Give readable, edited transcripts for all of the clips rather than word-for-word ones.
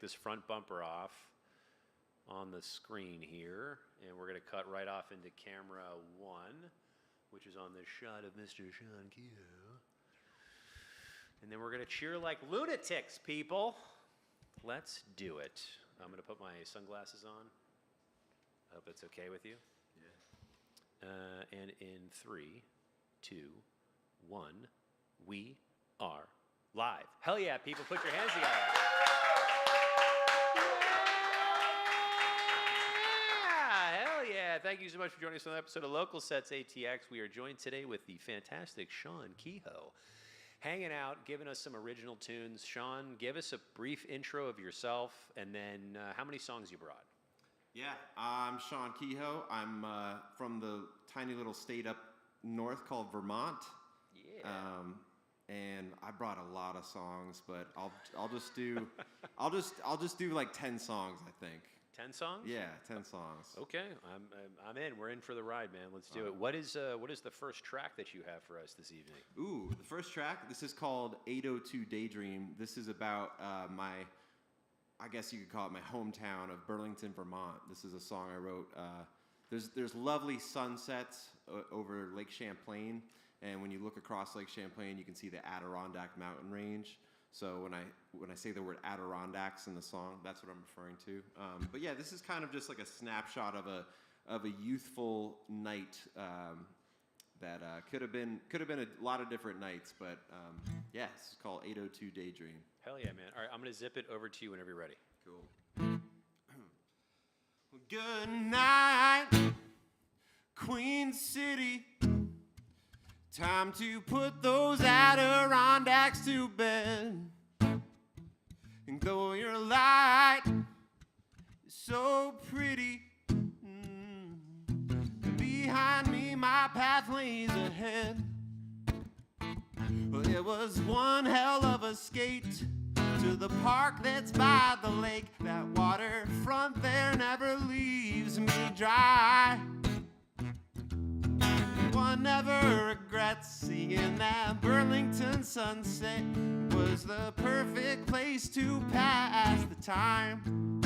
this front bumper off on the screen here, and we're going to cut right off into camera 1, which is on this shot of Mr. Sean Kehoe. And then we're going to cheer like lunatics, people. Let's do it. I'm going to put my sunglasses on. I hope it's okay with you. Yeah. And in 3, 2, 1, we are live. Hell yeah, people, put your hands together. Yeah, hell yeah. Thank you so much for joining us on the episode of Local Sets ATX. We are joined today with the fantastic Sean Kehoe, hanging out, giving us some original tunes. Sean, give us a brief intro of yourself, and then how many songs you brought? Yeah, I'm Sean Kehoe. I'm from the tiny little state up north called Vermont. Yeah. And I brought a lot of songs, but I'll just do I'll just do like 10 songs, I think. 10 songs? Yeah, 10 songs. Okay, I'm in. We're in for the ride, man. Let's do it. What is the first track that you have for us this evening? Ooh, the first track. This is called 802 Daydream. This is about I guess you could call it my hometown of Burlington, Vermont. This is a song I wrote. There's lovely sunsets over Lake Champlain, and when you look across Lake Champlain, you can see the Adirondack mountain range. So when I say the word Adirondacks in the song, that's what I'm referring to. But yeah, this is kind of just like a snapshot of a youthful night that could have been a lot of different nights. But yeah, it's called 802 Daydream. Hell yeah, man. All right, I'm going to zip it over to you whenever you're ready. Cool. Good night, Queen City. Time to put those Adirondacks to bed. And though your light is so pretty, behind me my path lays ahead. Well, it was one hell of a skate to the park that's by the lake. That waterfront there never leaves me dry. One never regrets seeing that Burlington sunset. Was the perfect place to pass the time.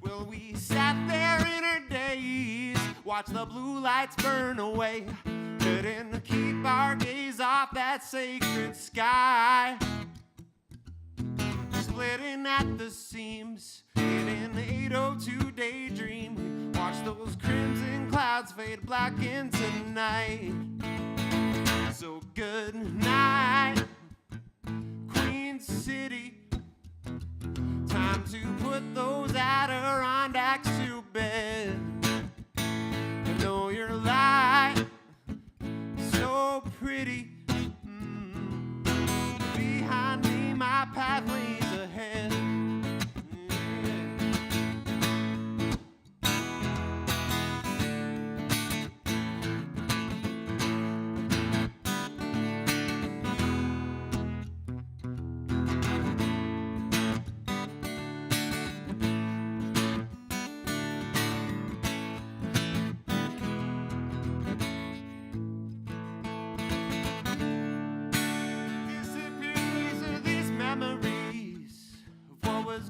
Well, we sat there in our days, watched the blue lights burn away. Couldn't keep our gaze off that sacred sky. Splitting at the seams in an 802 daydream. We watched those crimson clouds fade black into night. So good night, Queen City. Time to put those Adirondacks to bed. I know your light so pretty. Behind me my path leads ahead.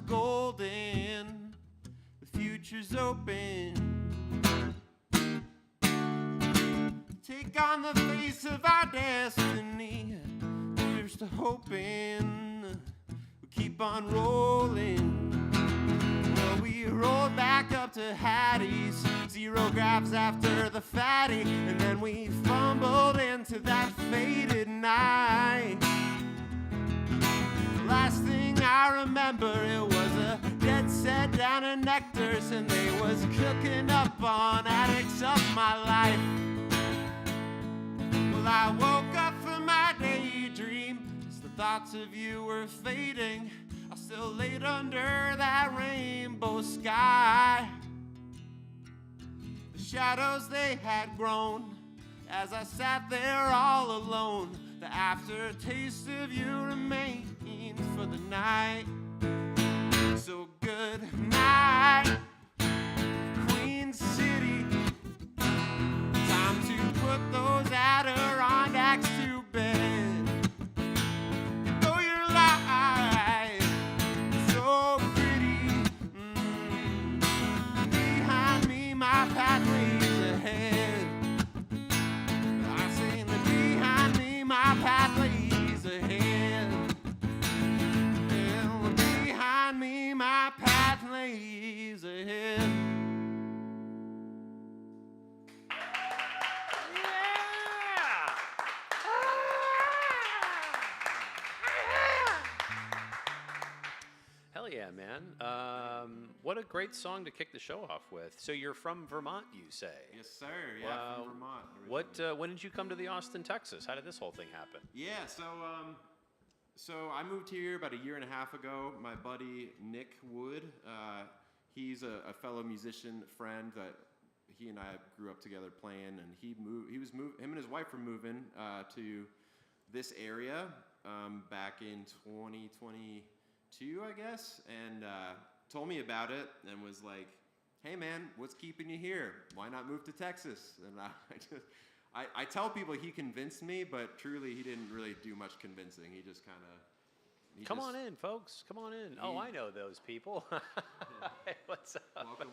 Golden, the future's open. Take on the face of our destiny. Here's to hoping we'll keep on rolling. Well, we rolled back up to Hattie's, 0 grabs after the fatty, and then we fumbled into that faded night. Last thing I remember, it was a dead set down in Nectar's, and they was cooking up on addicts of my life. Well, I woke up from my daydream as the thoughts of you were fading. I still laid under that rainbow sky. The shadows, they had grown as I sat there all alone. The aftertaste of you remained for the night. So good night, Queen City. Time to put those Adirondacks to bed. Though your life is so my path lays ahead. Hell yeah, man. What a great song to kick the show off with. So you're from Vermont, you say? Yes, sir. Yeah, Wow. from Vermont. What? originally. When did you come to the Austin, Texas? How did this whole thing happen? Yeah, so I moved here about a year and a half ago. My buddy Nick Wood, he's a fellow musician friend that he and I grew up together playing, and him and his wife were moving to this area back in 2022, I guess, and told me about it and was like, "Hey man, what's keeping you here? Why not move to Texas?" And I tell people he convinced me, but truly he didn't really do much convincing. He just kind of... Come on in, folks. Come on in. Oh, I know those people. Hey, what's up? Welcome.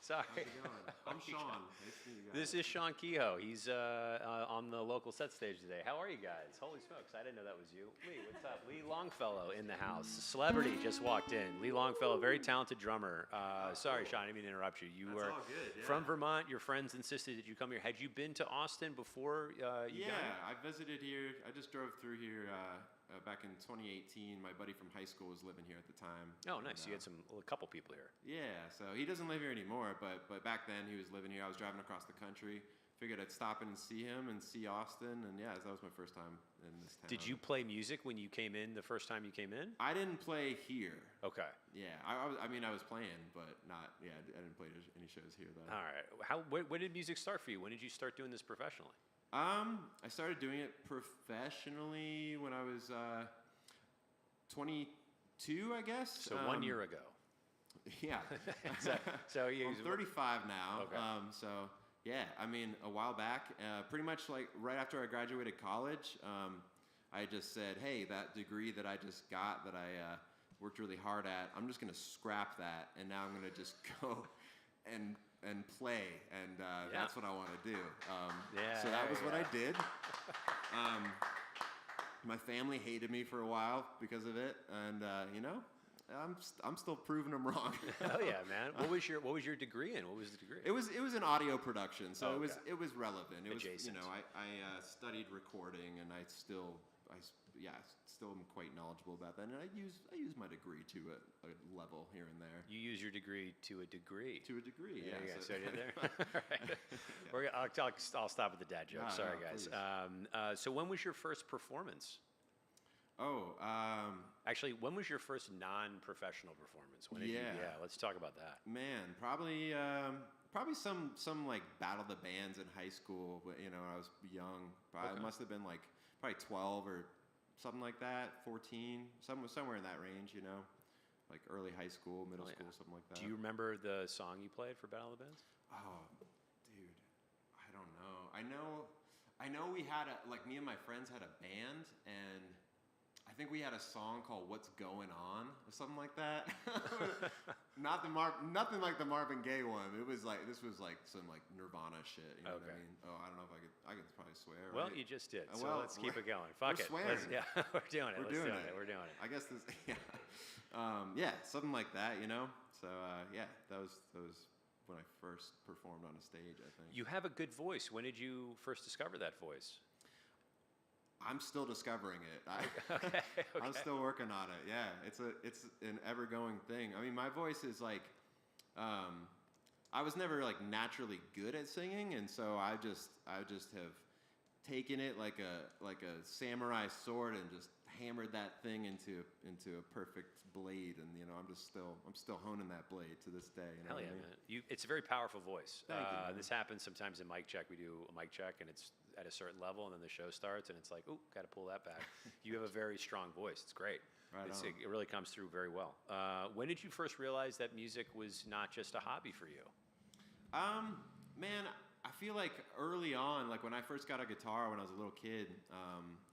Sorry. How's it going? I'm Sean. Nice to meet you guys. This is Sean Kehoe. He's on the local set stage today. How are you guys? Holy smokes, I didn't know that was you. Lee, what's up? Lee Longfellow in the house. Celebrity just walked in. Lee Longfellow, very talented drummer. Sorry, Sean, I didn't mean to interrupt you. You were all good, yeah. from Vermont. Your friends insisted that you come here. Had you been to Austin before you got here? I visited here. I just drove through here back in 2018. My buddy from high school was living here at the time. Oh, nice. You had a couple people here. Yeah, so he doesn't live here anymore, but back then he was living here. I was driving across the country. Figured I'd stop in and see him and see Austin, and yeah, that was my first time in this town. Did you play music when you came in, the first time you came in? I didn't play here. Okay. Yeah, I mean, I was playing, but not, yeah, I didn't play any shows here, though. All right. When did music start for you? When did you start doing this professionally? I started doing it professionally when I was 22, I guess. So 1 year ago. Yeah. so you, I'm 35 now. Okay. So yeah, I mean, a while back, pretty much like right after I graduated college, I just said, hey, that degree that I just got that I worked really hard at, I'm just gonna scrap that, and now I'm gonna just go and play, and that's what I want to do. So that was what I did. My family hated me for a while because of it, and I'm still proving them wrong. Oh yeah, man. What was your degree in? What was the degree? It was in audio production, so Oh, okay. it was relevant. It Adjacent. was, I studied recording, and I still am quite knowledgeable about that, and I use my degree to a level here and there. You use your degree to a degree. To a degree, Yeah, yeah. so I did there. All right. I'll stop with the dad joke. No, Sorry, no, guys. please. So when was your first performance? Oh, Actually, when was your first non-professional performance? When did you, let's talk about that. man, probably some like Battle of the Bands in high school. But when I was young. Okay. It must have been like probably 12 or something like that, 14, somewhere in that range. Like early high school, middle school, something like that. Do you remember the song you played for Battle of the Bands? Oh, dude, I don't know. I know we had me and my friends had a band, and I think we had a song called "What's Going On" or something like that. Nothing like the Marvin Gaye one. This was like some like Nirvana shit. You know what I mean? Oh, I don't know if I could probably swear. Well, right? you just did. So Well, let's keep it going. Fuck we're it. swearing. We're doing it. We're Let's doing do it. We're doing it. I guess this. Yeah. Something like that. So yeah, that was when I first performed on a stage, I think. You have a good voice. When did you first discover that voice? I'm still discovering it. Okay. I'm still working on it. Yeah, it's an ever going thing. I mean, my voice is like, I was never like naturally good at singing, and so I just have taken it like a samurai sword and just hammered that thing into a perfect blade, and I'm still honing that blade to this day. Hell yeah, what I mean? man! It's a very powerful voice. Thank you, man. This happens sometimes in mic check. We do a mic check, and it's at a certain level, and then the show starts, and it's like, oh, got to pull that back. You have a very strong voice. It's great. Right on. It really comes through very well. When did you first realize that music was not just a hobby for you? Man, I feel like early on, like when I first got a guitar when I was a little kid,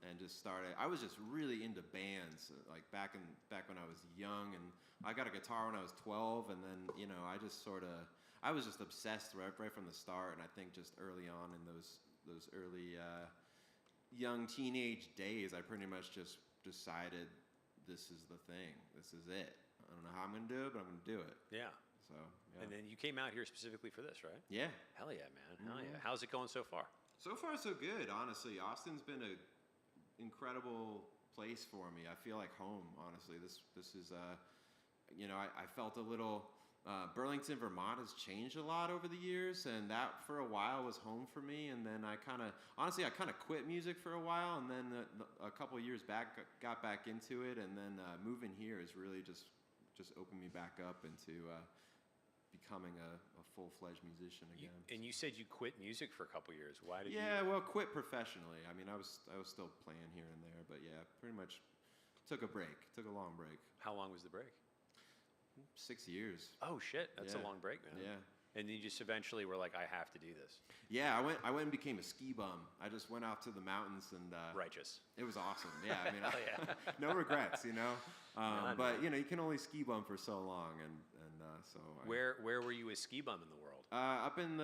and just started, I was just really into bands, like back when I was young, and I got a guitar when I was 12, and then I was just obsessed right from the start, and I think just early on in those early young teenage days, I pretty much just decided this is the thing, this is it. I don't know how I'm going to do it, but I'm going to do it. Yeah. So, yeah. And then you came out here specifically for this, right? Yeah. Hell yeah, man. Hell yeah. How's it going so far? So far, so good, honestly. Austin's been an incredible place for me. I feel like home, honestly. This is, I felt a little... Burlington, Vermont has changed a lot over the years, and that for a while was home for me. And then I kind of quit music for a while, and then a couple of years back got back into it, and then moving here has really just opened me back up into becoming a full-fledged musician again. And you said you quit music for a couple of years. Why did you? Yeah, well, quit professionally. I mean, I was still playing here and there, but yeah, pretty much took a long break. How long was the break? 6 years. Oh shit, that's a long break, man. Yeah. And you just eventually were like, I have to do this. Yeah, I went and became a ski bum. I just went out to the mountains and Righteous. It was awesome. Yeah, I mean, yeah. no regrets, you know. But man. you can only ski bum for so long, and so. Where were you a ski bum in the world? Up in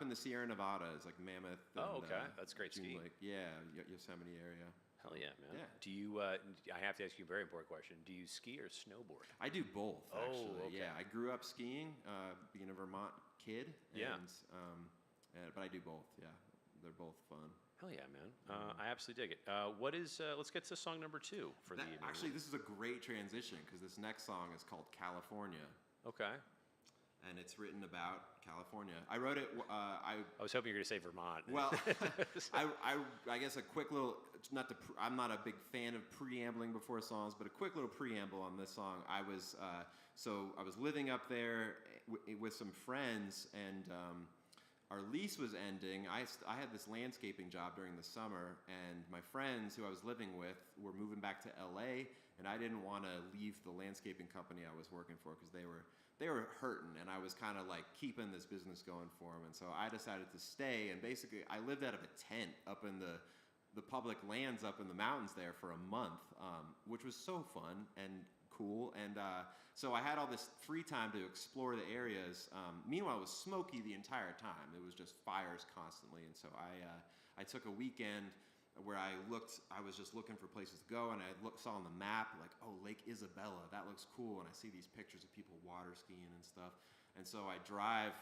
the Sierra Nevadas, like Mammoth. Oh, and, okay, that's great June skiing. Lake. Yeah, Yosemite area. Hell yeah, man. Yeah. Do you? I have to ask you a very important question. Do you ski or snowboard? I do both, actually. Oh, okay. Yeah, I grew up skiing, being a Vermont kid. Yeah. But I do both. Yeah, they're both fun. Hell yeah, man. I absolutely dig it. What is? Let's get to song number 2 for the evening. Actually, this is a great transition because this next song is called California. Okay. And it's written about California. I wrote it. I was hoping you were going to say Vermont. Well, I guess a quick little. I'm not a big fan of preambling before songs, but a quick little preamble on this song. I was living up there with some friends, and our lease was ending. I had this landscaping job during the summer, and my friends who I was living with were moving back to LA, and I didn't want to leave the landscaping company I was working for because they were hurting, and I was kind of like keeping this business going for them. And so I decided to stay, and basically I lived out of a tent up in the public lands up in the mountains there for a month, which was so fun and cool. And so I had all this free time to explore the areas. Meanwhile, it was smoky the entire time. It was just fires constantly. And so I took a weekend where I was just looking for places to go, and I saw on the map, like, oh, Lake Isabella, that looks cool, and I see these pictures of people water skiing and stuff, and so I drive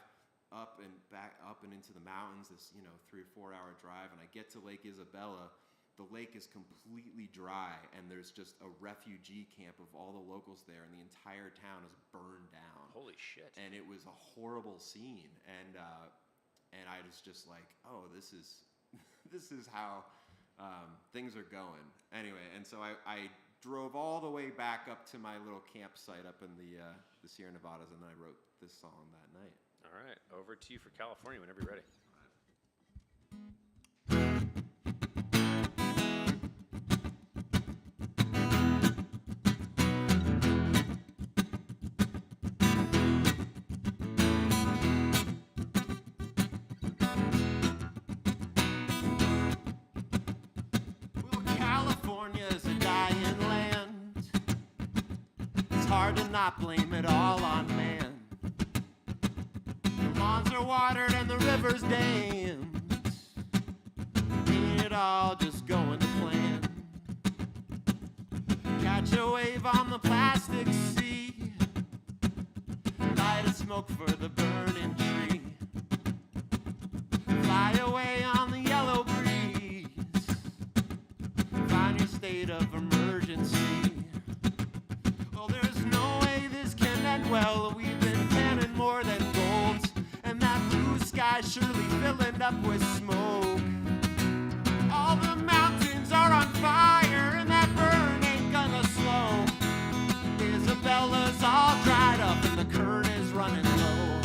up and back up and into the mountains, this 3 or 4 hour drive, and I get to Lake Isabella. The lake is completely dry, and there's just a refugee camp of all the locals there, and the entire town is burned down. Holy shit. And it was a horrible scene, and I was just like, oh, this is how things are going. Anyway, and so I drove all the way back up to my little campsite up in the Sierra Nevadas, and then I wrote this song that night. All right, over to you for California whenever you're ready. California's a dying land. It's hard to not blame it all on man. The lawns are watered and the river's dammed. Ain't it all just going to plan? Catch a wave on the plastic sea. Light a smoke for the burning tree. Fly away on the yellow breeze. Find your state of emergency. Well, there's no way this can end well. We've been panning more than gold, and that blue sky surely filling up with smoke. All the mountains are on fire, and that burn ain't gonna slow. Isabella's all dried up, and the current is running low.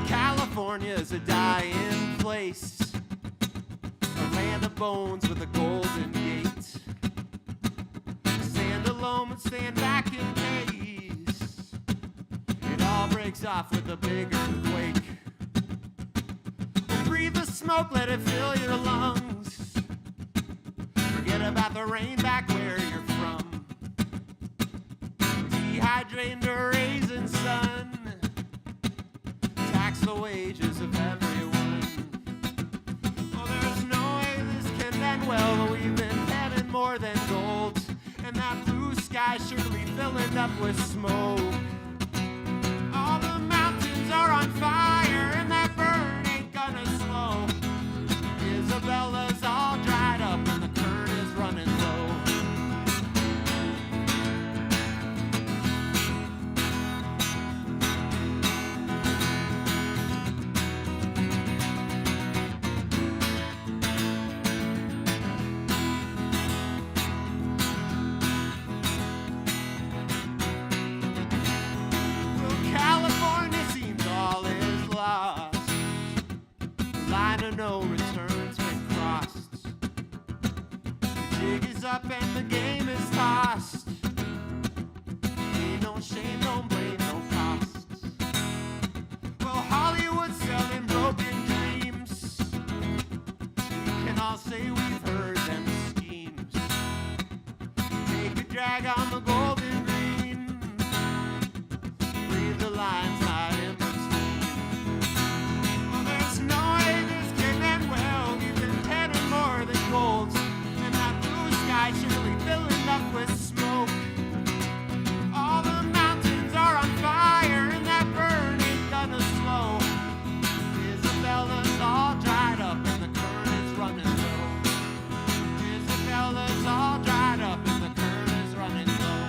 California's a dying place, a land of bones with a golden gate. Stand alone and stand back in pace. It all breaks off with a big earthquake. Well, breathe the smoke, let it fill your lungs. Forget about the rain back where you're from. Dehydrate the raising sun. Tax the wages of everyone. Oh, there's no way this can end well. We've been heading more than gold, and that blue sky surely filling up with smoke. All the mountains are on fire, and that burn ain't gonna slow. Isabella's all dried up, and the current is running low. California seems all is lost. Line of no return's been crossed. The jig is up and the game is tossed. Ain't no shame, no blame, no costs. Well, Hollywood's selling broken dreams. Can all say we've heard them schemes. Take a drag on the golden green. Read the lines not in between. Well, there's noise, there's getting well. We've been heading more than gold. And that blue sky surely filling up with smoke. All the mountains are on fire, and that burn ain't gonna slow. Isabella's all dried up, and the current is running low. Isabella's all dried up, and the current is running low.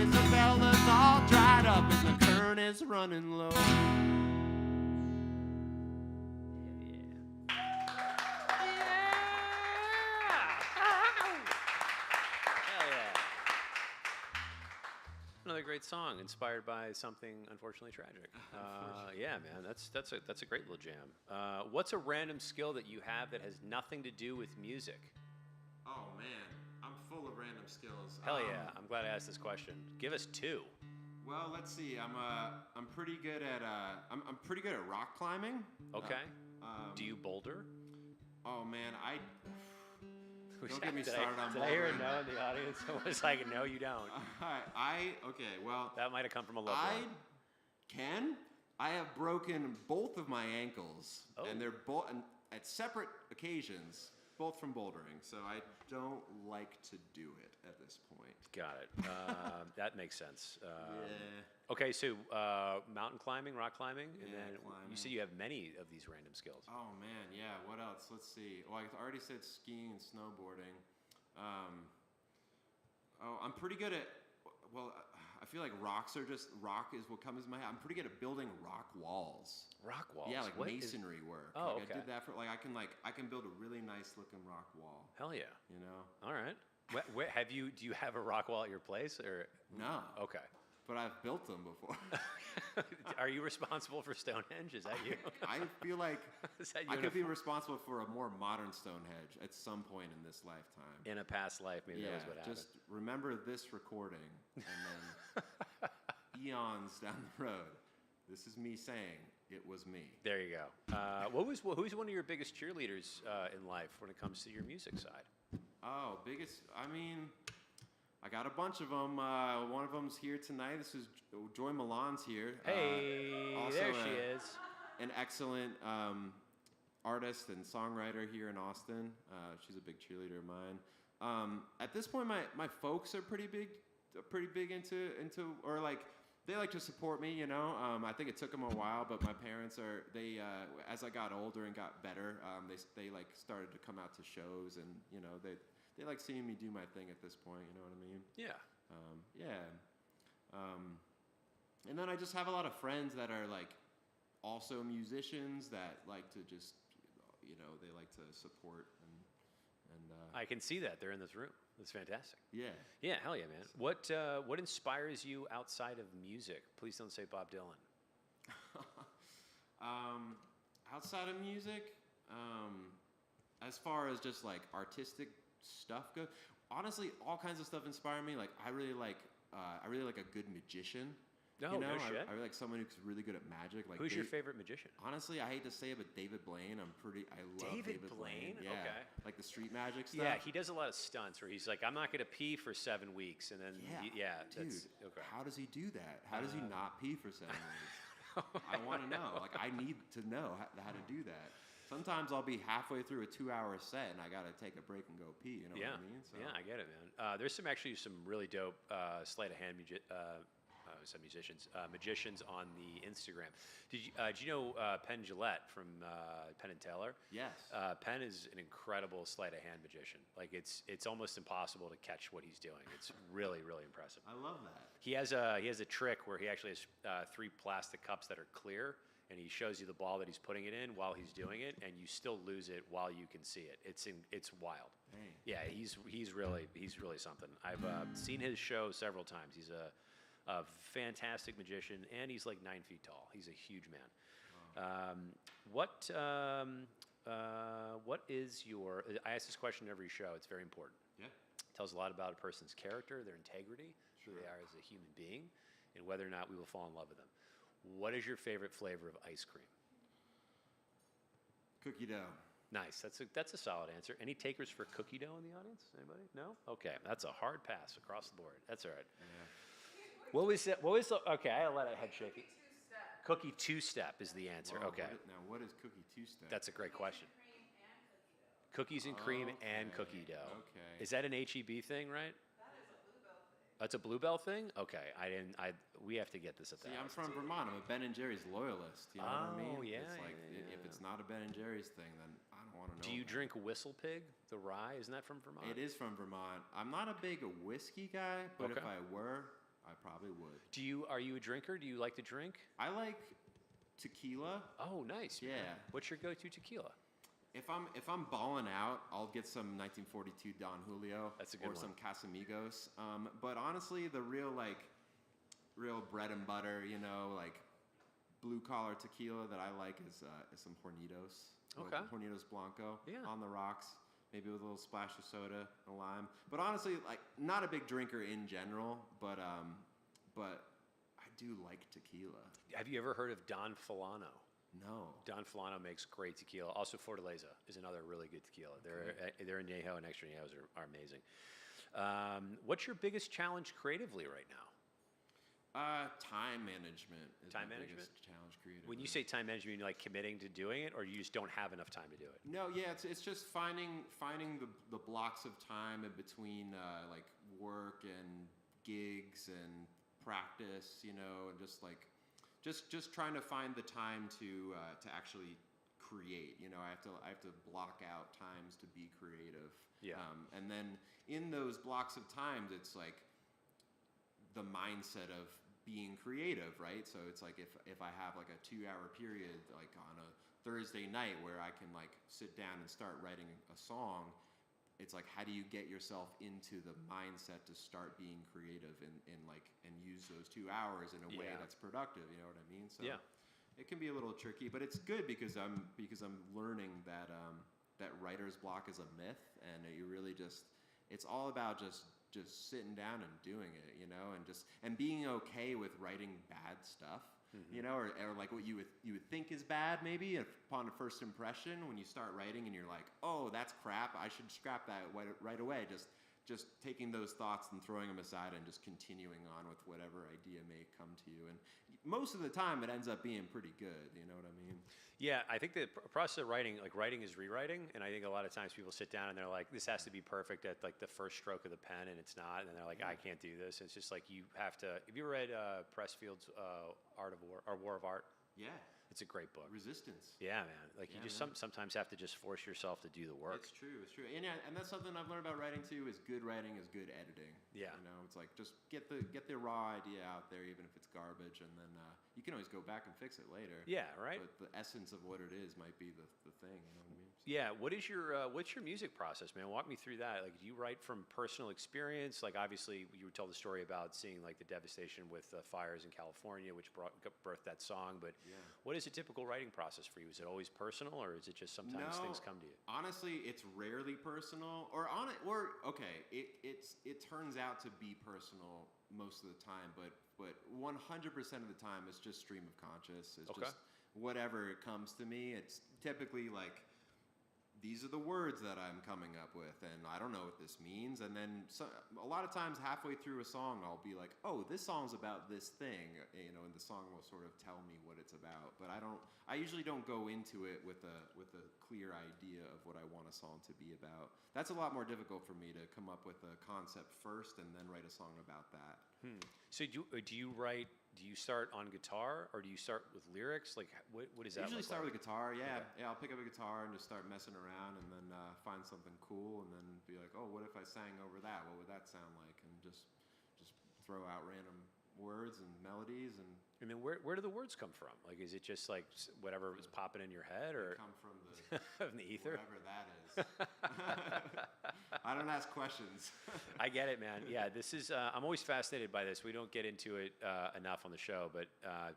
Isabella's all dried up, and the current is running low. Hell yeah. Another great song inspired by something unfortunately tragic. Yeah, man, that's a great little jam. What's a random skill that you have that has nothing to do with music? Oh man, I'm full of random skills. Hell yeah, I'm glad I asked this question. Give us two. Well, let's see. I'm pretty good at I'm pretty good at rock climbing. Okay. Do you boulder? Oh man, don't get me started on Did I hear a bouldering. no in the audience? It was like, no, you don't. Okay, well, That might have come from a loved one. I have broken both of my ankles, Oh. and they're both at separate occasions, both from bouldering. So I don't like to do it at this point. Got it. That makes sense. Yeah. Okay, so mountain climbing, rock climbing, and Yeah, then climbing. you said you have many of these random skills. Oh man, yeah. What else? Let's see. Well, I already said skiing and snowboarding. I'm pretty good at. Well, I feel like rock is what comes to my head. I'm pretty good at building rock walls. Rock walls. Yeah, like What is- masonry work. Oh, I okay. did that for I can build a really nice looking rock wall. Hell yeah. You know? All right. Do you have a rock wall at your place or? No. Okay. But I've built them before. Are you responsible for Stonehenge? Is that you? I feel like Is that you I in could a- be responsible for a more modern Stonehenge at some point in this lifetime. in a past life? Maybe Yeah, that was what happened. just remember this recording, and then eons down the road, this is me saying it was me. There you go. Who's one of your biggest cheerleaders in life when it comes to your music side? Oh, I mean, I got a bunch of them. One of them's here tonight. This is Joy Milan's here. Hey, also there she is. An excellent artist and songwriter here in Austin. She's a big cheerleader of mine. At this point, my folks are pretty big into or like they like to support me. You know, I think it took them a while, but my parents as I got older and got better, they like started to come out to shows, and you know they like seeing me do my thing at this point. You know what I mean? Yeah. And then I just have a lot of friends that are like also musicians that like to just, you know, they like to support and I can see that. They're in this room. That's fantastic. yeah. Yeah, hell yeah, man. What inspires you outside of music? Please don't say Bob Dylan. Outside of music, as far as just like artistic stuff goes, honestly, all kinds of stuff inspire me. Like I really like a good magician. No, you know, no shit. I really like someone who's really good at magic. Like Who's your favorite magician? Honestly, I hate to say it, but David Blaine. I love David David Blaine? Yeah, Okay. like the street magic stuff. Yeah, he does a lot of stunts where he's like, I'm not going to pee for 7 weeks. And then, Dude, that's okay. how does he do that? How does he not pee for 7 weeks? I want to know. Like, I need to know how to do that. Sometimes I'll be halfway through a 2-hour set and I gotta take a break and go pee. You know what I mean? So. Yeah, I get it, man. There's some really dope sleight of hand magicians on the Instagram. Did you know Penn Jillette from Penn and Teller? Yes. Penn is an incredible sleight of hand magician. Like it's almost impossible to catch what he's doing. It's really impressive. I love that. He has a trick where he actually has 3 plastic cups that are clear, and he shows you the ball that he's putting it in while he's doing it, and you still lose it while you can see it. It's wild. Dang. Yeah, he's really something. I've seen his show several times. He's a fantastic magician, and he's like 9 feet tall. He's a huge man. Wow. What is your? I ask this question every show. It's very important. Yeah. It tells a lot about a person's character, their integrity, who they are as a human being, and whether or not we will fall in love with them. What is your favorite flavor of ice cream? Cookie dough. Nice. That's a solid answer. Any takers for cookie dough in the audience? Anybody? No? Okay. That's a hard pass across the board. That's all right. Yeah. What was the, okay, I'll let a head shake it. Cookie two-step is the answer. Whoa, okay. What is cookie two-step? That's a great question. Cookies and cream and cookie dough. Okay. Is that an HEB thing, right? That's a Bluebell thing? Okay, we have to get this at the See, I'm house. from Vermont. I'm a Ben and Jerry's loyalist. You know what I mean? Oh, yeah, It's like if it's not a Ben and Jerry's thing, then I don't want to know. Do you about drink Whistle Pig, the rye? Isn't that from Vermont? it. It is from Vermont. I'm not a big whiskey guy, but Okay. if I were, I probably would. Are you a drinker? Do you like to drink? I like tequila. Oh, nice. Man. Yeah. What's your go-to tequila? If I'm balling out, I'll get some 1942 Don Julio. That's a good or one. some Casamigos. But honestly, the real bread and butter, like blue collar tequila that I like is some Hornitos. Okay. Hornitos Blanco. Yeah. On the rocks, maybe with a little splash of soda and lime. But honestly, like not a big drinker in general, but I do like tequila. Have you ever heard of Don Fulano? No. Don Fulano makes great tequila. Also, Fortaleza is another really good tequila. They're in Kehoe, and extra Kehoes are amazing. What's your biggest challenge creatively right now? Time management is Time my management? biggest challenge creatively. When you say time management, you like committing to doing it, or you just don't have enough time to do it? No, yeah, it's just finding the blocks of time in between like work and gigs and practice, and just trying to find the time to actually create. I have to block out times to be creative. Yeah. And then in those blocks of times, it's like the mindset of being creative, right? So it's like if I have like a 2-hour period, like on a Thursday night where I can like sit down and start writing a song, it's like, how do you get yourself into the mindset to start being creative and use those 2 hours in a way Yeah. that's productive? You know what I mean? So Yeah. it can be a little tricky, but it's good because I'm learning that that writer's block is a myth, and you really it's all about just sitting down and doing it, and being okay with writing bad stuff. Mm-hmm. Or like what you would think is bad maybe upon a first impression when you start writing and you're like, oh, that's crap, I should scrap that right away. Just taking those thoughts and throwing them aside and just continuing on with whatever idea may come to you. And most of the time it ends up being pretty good, you know what I mean? Yeah, I think the process of writing is rewriting, and I think a lot of times people sit down and they're like, this has to be perfect at like the first stroke of the pen, and it's not, and they're like, I can't do this. And it's just like you have to. Have you read Pressfield's Art of War or War of Art? Yeah. It's a great book. Resistance. Yeah, man. Like you just sometimes have to just force yourself to do the work. It's true. And that's something I've learned about writing too. Is good writing is good editing. Yeah. It's like just get the raw idea out there, even if it's garbage, and then you can always go back and fix it later. Yeah. Right. But the essence of what it is might be the thing. You know what I mean? Yeah. What's your music process, man? Walk me through that. Like, do you write from personal experience? Like, obviously, you told the story about seeing like the devastation with the fires in California, which birthed that song. But Yeah. what is a typical writing process for you? Is it always personal, or is it just sometimes things come to you? Honestly, it's rarely personal. It turns out to be personal most of the time, but 100% of the time it's just stream of conscious. It's Okay. just whatever it comes to me. It's typically like these are the words that I'm coming up with, and I don't know what this means. And then a lot of times halfway through a song, I'll be like, oh, this song's about this thing, and the song will sort of tell me what it's about. But I usually don't go into it with a clear idea of what I want a song to be about. That's a lot more difficult for me to come up with a concept first and then write a song about that. So do you write? Do you start on guitar or do you start with lyrics? Like what does that? I usually look start like? with guitar. Yeah, Okay. yeah. I'll pick up a guitar and just start messing around, and then find something cool, and then be like, oh, what if I sang over that? What would that sound like? And just throw out random words and melodies, and And then where do the words come from? Like, is it just like whatever was popping in your head, or they come from the from the ether? whatever that is. I don't ask questions. I get it, man. Yeah, this is. I'm always fascinated by this. We don't get into it enough on the show, but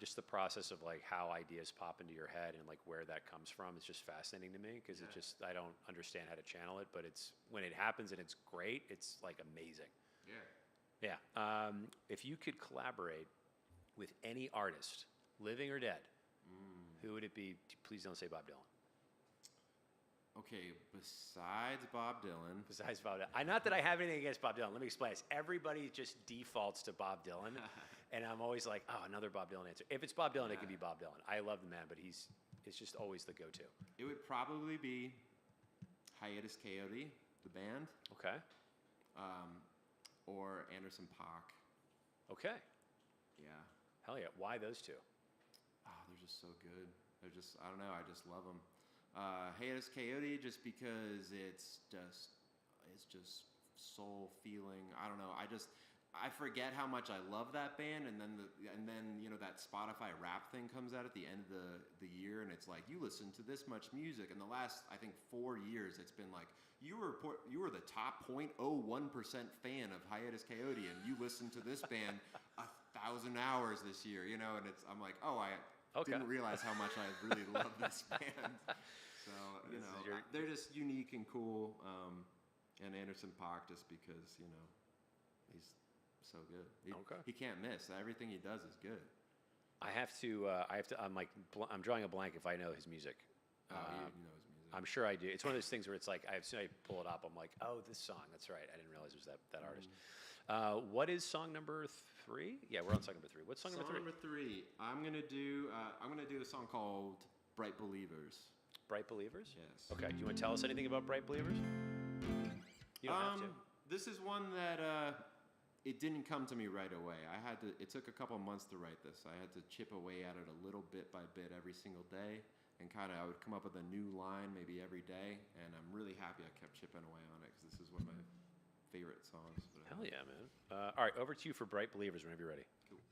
just the process of like how ideas pop into your head and like where that comes from is just fascinating to me because I don't understand how to channel it, but it's when it happens and it's great. It's like amazing. Yeah. Yeah. If you could collaborate with any artist, living or dead, who would it be? Please don't say Bob Dylan. Okay, besides Bob Dylan. Besides Bob Dylan. Not that I have anything against Bob Dylan. Let me explain this. Everybody just defaults to Bob Dylan. And I'm always like, oh, another Bob Dylan answer. If it's Bob Dylan, it can be Bob Dylan. I love the man, but it's just always the go-to. It would probably be Hiatus Coyote, the band, Okay. or Anderson .Paak. Okay. Yeah. Hell yeah. Why those two? Oh, they're just so good. They're just, I don't know, I just love them. Hiatus Coyote, just because it's just soul feeling. I don't know. I forget how much I love that band, and then that Spotify rap thing comes out at the end of the year, and it's like you listen to this much music. In the last, I think, 4 years, it's been like you were the top 0.01% fan of Hiatus Coyote, and you listened to this band 1,000 hours this year, and I'm like, oh, I didn't realize how much I really love this band. So they're just unique and cool, and Anderson .Paak just because he's so good. He can't miss. Everything he does is good. I have to. I'm drawing a blank if I know his music. You know his music. I'm sure I do. It's one of those things where it's like as soon as I pull it up, I'm like, oh, this song. That's right. I didn't realize it was that artist. What is song number 3? Yeah, we're on song number 3. What's song number 3? Song number 3. I'm gonna do a song called "Bright Believers." Bright Believers? Yes. Okay. Do you want to tell us anything about Bright Believers? You don't have to. This is one that it didn't come to me right away. It took a couple months to write this. I had to chip away at it a little bit by bit every single day, and I would come up with a new line maybe every day. And I'm really happy I kept chipping away on it because this is one of my favorite songs. Hell yeah, man. All right, over to you for Bright Believers whenever you're ready. Cool.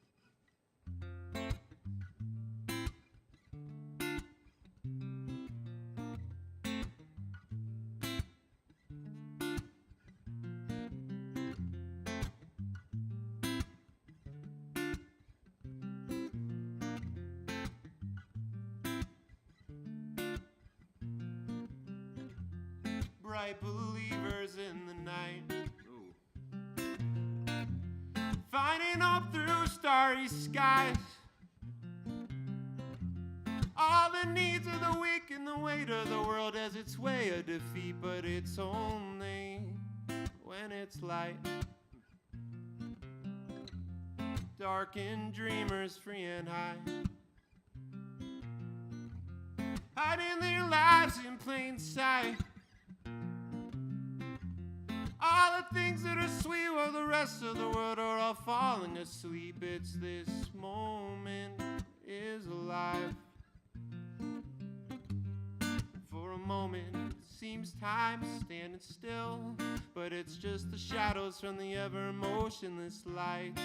Bright believers in the night. Finding hope through starry skies. All the needs of the weak and the weight of the world has its way of defeat, but it's only when it's light. Darkened dreamers free and high, hiding their lives in plain sight. All the things that are sweet while the rest of the world are all falling asleep. It's this moment is alive. For a moment it seems time is standing still, but it's just the shadows from the ever motionless light.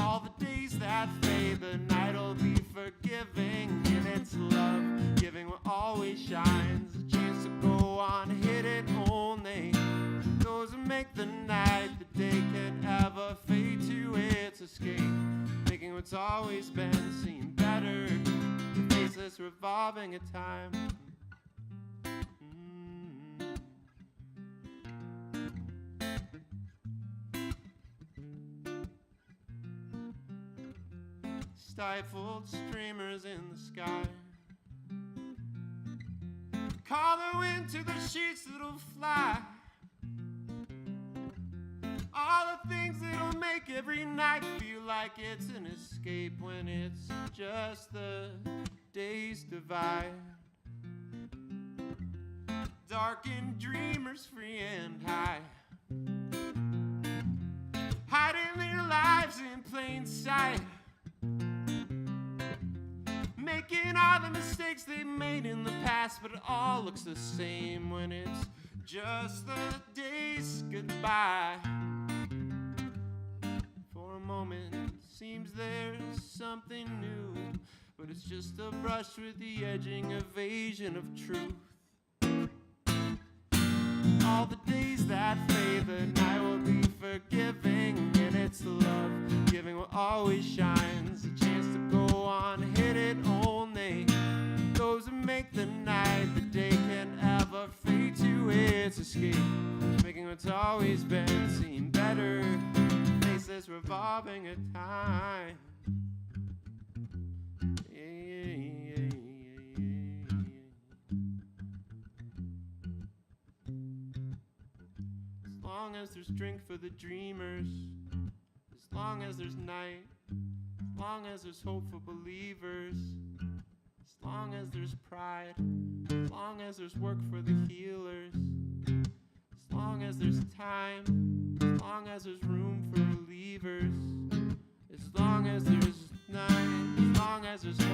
All the days that fade, the night'll be forgiving in its love, giving what always shines a chance to go on, hidden only those who make the night the day can ever fade to its escape, making what's always been seem better, the faceless revolving of time. Stifled streamers in the sky, hollow into the sheets that'll fly. All the things that'll make every night feel like it's an escape when it's just the days divide. Darkened dreamers free and high, hiding their lives in plain sight, making all the mistakes they made in the past, but it all looks the same when it's just the days goodbye. For a moment, seems there's something new, but it's just a brush with the edging evasion of truth. All the days that fade, the night will be forgiving, and it's the love giving what always shines. A chance to go on, hit it only. Those who make the night, the day can ever fade to its escape, making what's always been seem better. Faceless revolving at time. As long as there's drink for the dreamers, as long as there's night, as long as there's hope for believers, as long as there's pride, as long as there's work for the healers, as long as there's time, as long as there's room for relievers, as long as there's night, as long as there's hope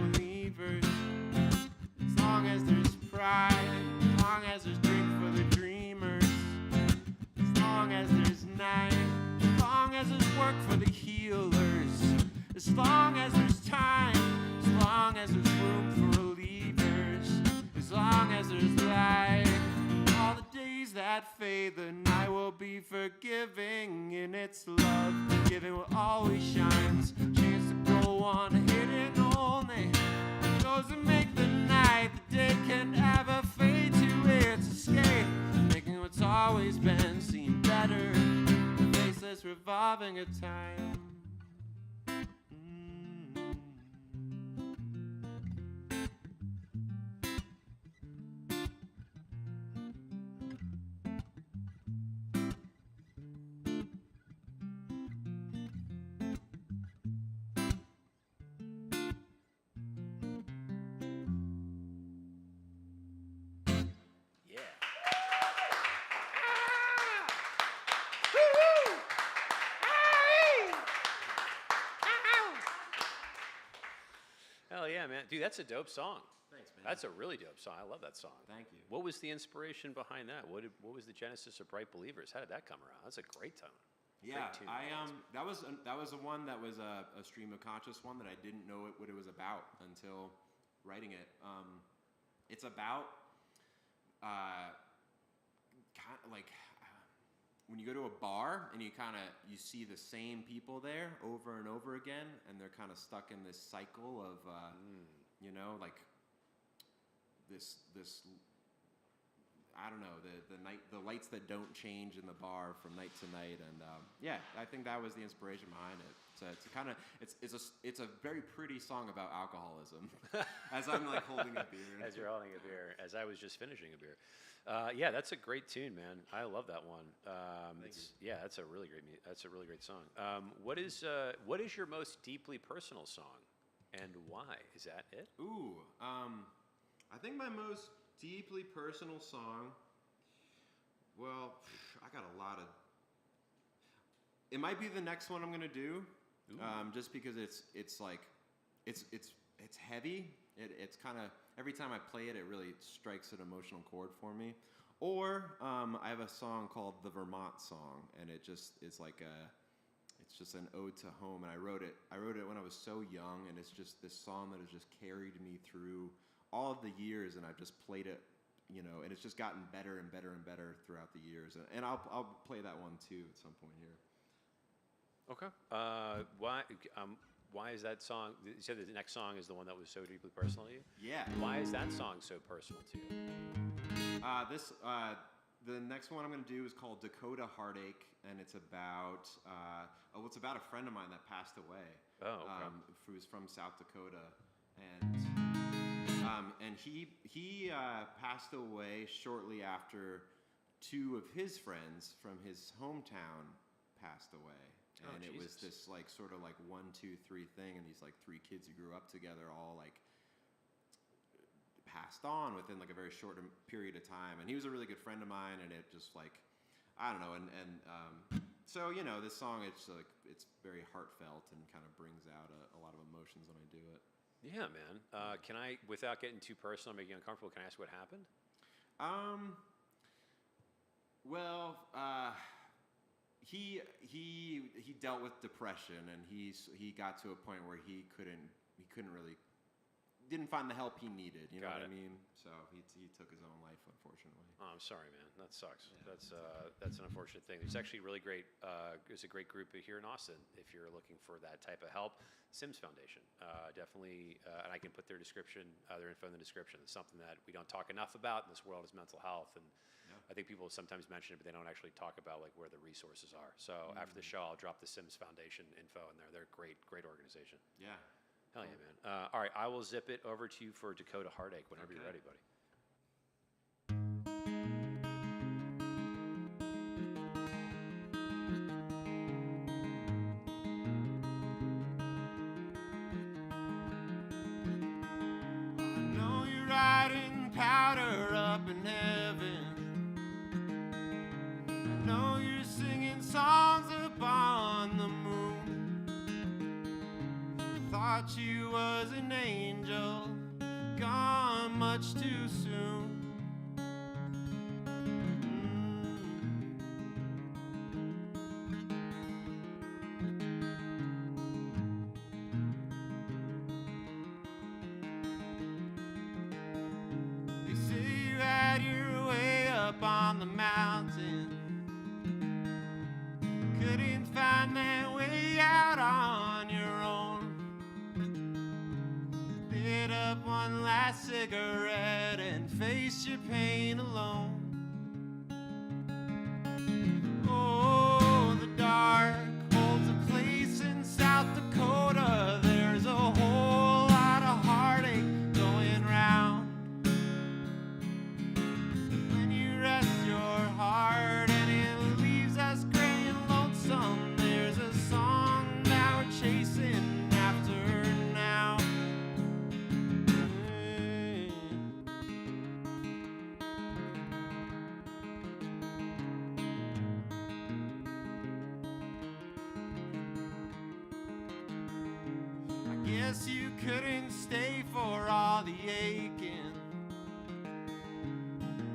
for believers, as long as there's pride, as long as there's drink for the dreamers, as long as there's night, as long as there's work for the healers, as long as there's time, as long as there's room for relievers, as long as there's light. All the days that fade, the night will be forgiving in its love, giving what always shines. Chance to go on, hidden only. Those who make the night, the day can ever fade to its escape, making what's always been seem better. Faceless revolving at time. Hell yeah, man. Dude, that's a dope song. Thanks, man. That's a really dope song. I love that song. Thank you. What was the inspiration behind that? What was the genesis of Bright Believers? How did that come around? That's a great tone. Yeah, Great tune. that was a one that was a stream of conscious one that I didn't know what it was about until writing it. It's about kind of like when you go to a bar and you see the same people there over and over again, and they're kind of stuck in this cycle of you know, like this I don't know, the lights that don't change in the bar from night to night, and yeah, I think that was the inspiration behind it. So it's a very pretty song about alcoholism. As I'm like holding a beer. As you're holding a beer, as I was just finishing a beer. Yeah, that's a great tune, man. I love that one. Yeah, that's a really great song. What is your most deeply personal song, and why? Is that it? Ooh, I think my most deeply personal song. Well, I got a lot of. It might be the next one I'm gonna do, just because it's heavy. It's kind of every time I play it, it really strikes an emotional chord for me. Or I have a song called the Vermont Song, and it's just an ode to home. And I wrote it when I was so young, and it's just this song that has just carried me through all of the years, and I've just played it, you know, and it's just gotten better and better and better throughout the years. And I'll play that one too at some point here. Okay. Why is that song? You said the next song is the one that was so deeply personal to you. Yeah. Why is that song so personal to you? The next one I'm going to do is called Dakota Heartache, and it's about it's about a friend of mine that passed away. Oh, okay. Who's from South Dakota, and And he passed away shortly after two of his friends from his hometown passed away. And it was this like sort of like 1, 2, 3 thing, and these like 3 kids who grew up together all like passed on within like a very short period of time. And he was a really good friend of mine, and it just like, I don't know, so you know, this song, it's like, it's very heartfelt and kind of brings out a lot of emotions when I do it. Yeah, man. Can I, without getting too personal, making you uncomfortable, can I ask what happened? Well, he dealt with depression, and he got to a point where he couldn't really, didn't find the help he needed. You know what I mean? So he took his own life, unfortunately. Oh, I'm sorry, man. That sucks. Yeah. That's an unfortunate thing. There's actually really great. There's a great group here in Austin if you're looking for that type of help. Sims Foundation, definitely, and I can put their description, their info in the description. It's something that we don't talk enough about in this world is mental health, and I think people sometimes mention it, but they don't actually talk about like where the resources are. So after the show, I'll drop the Sims Foundation info in there. They're a great organization. Yeah. Hell yeah, man. All right, I will zip it over to you for Dakota Heartache whenever you're ready, buddy. I know you're riding powder up in heaven. I know you're singing songs upon the moon. Thought you was an angel, gone much too soon. They say you had your way up on the mountain, couldn't find that way out on your own. Lit up one last cigarette and faced your pain alone. Oh, the dark holds a place in South Dakota. There's a whole lot of heartache going round. When you rest your heart and it leaves us gray and lonesome, there's a song that we're chasing after now. I guess you couldn't stay for all the aching,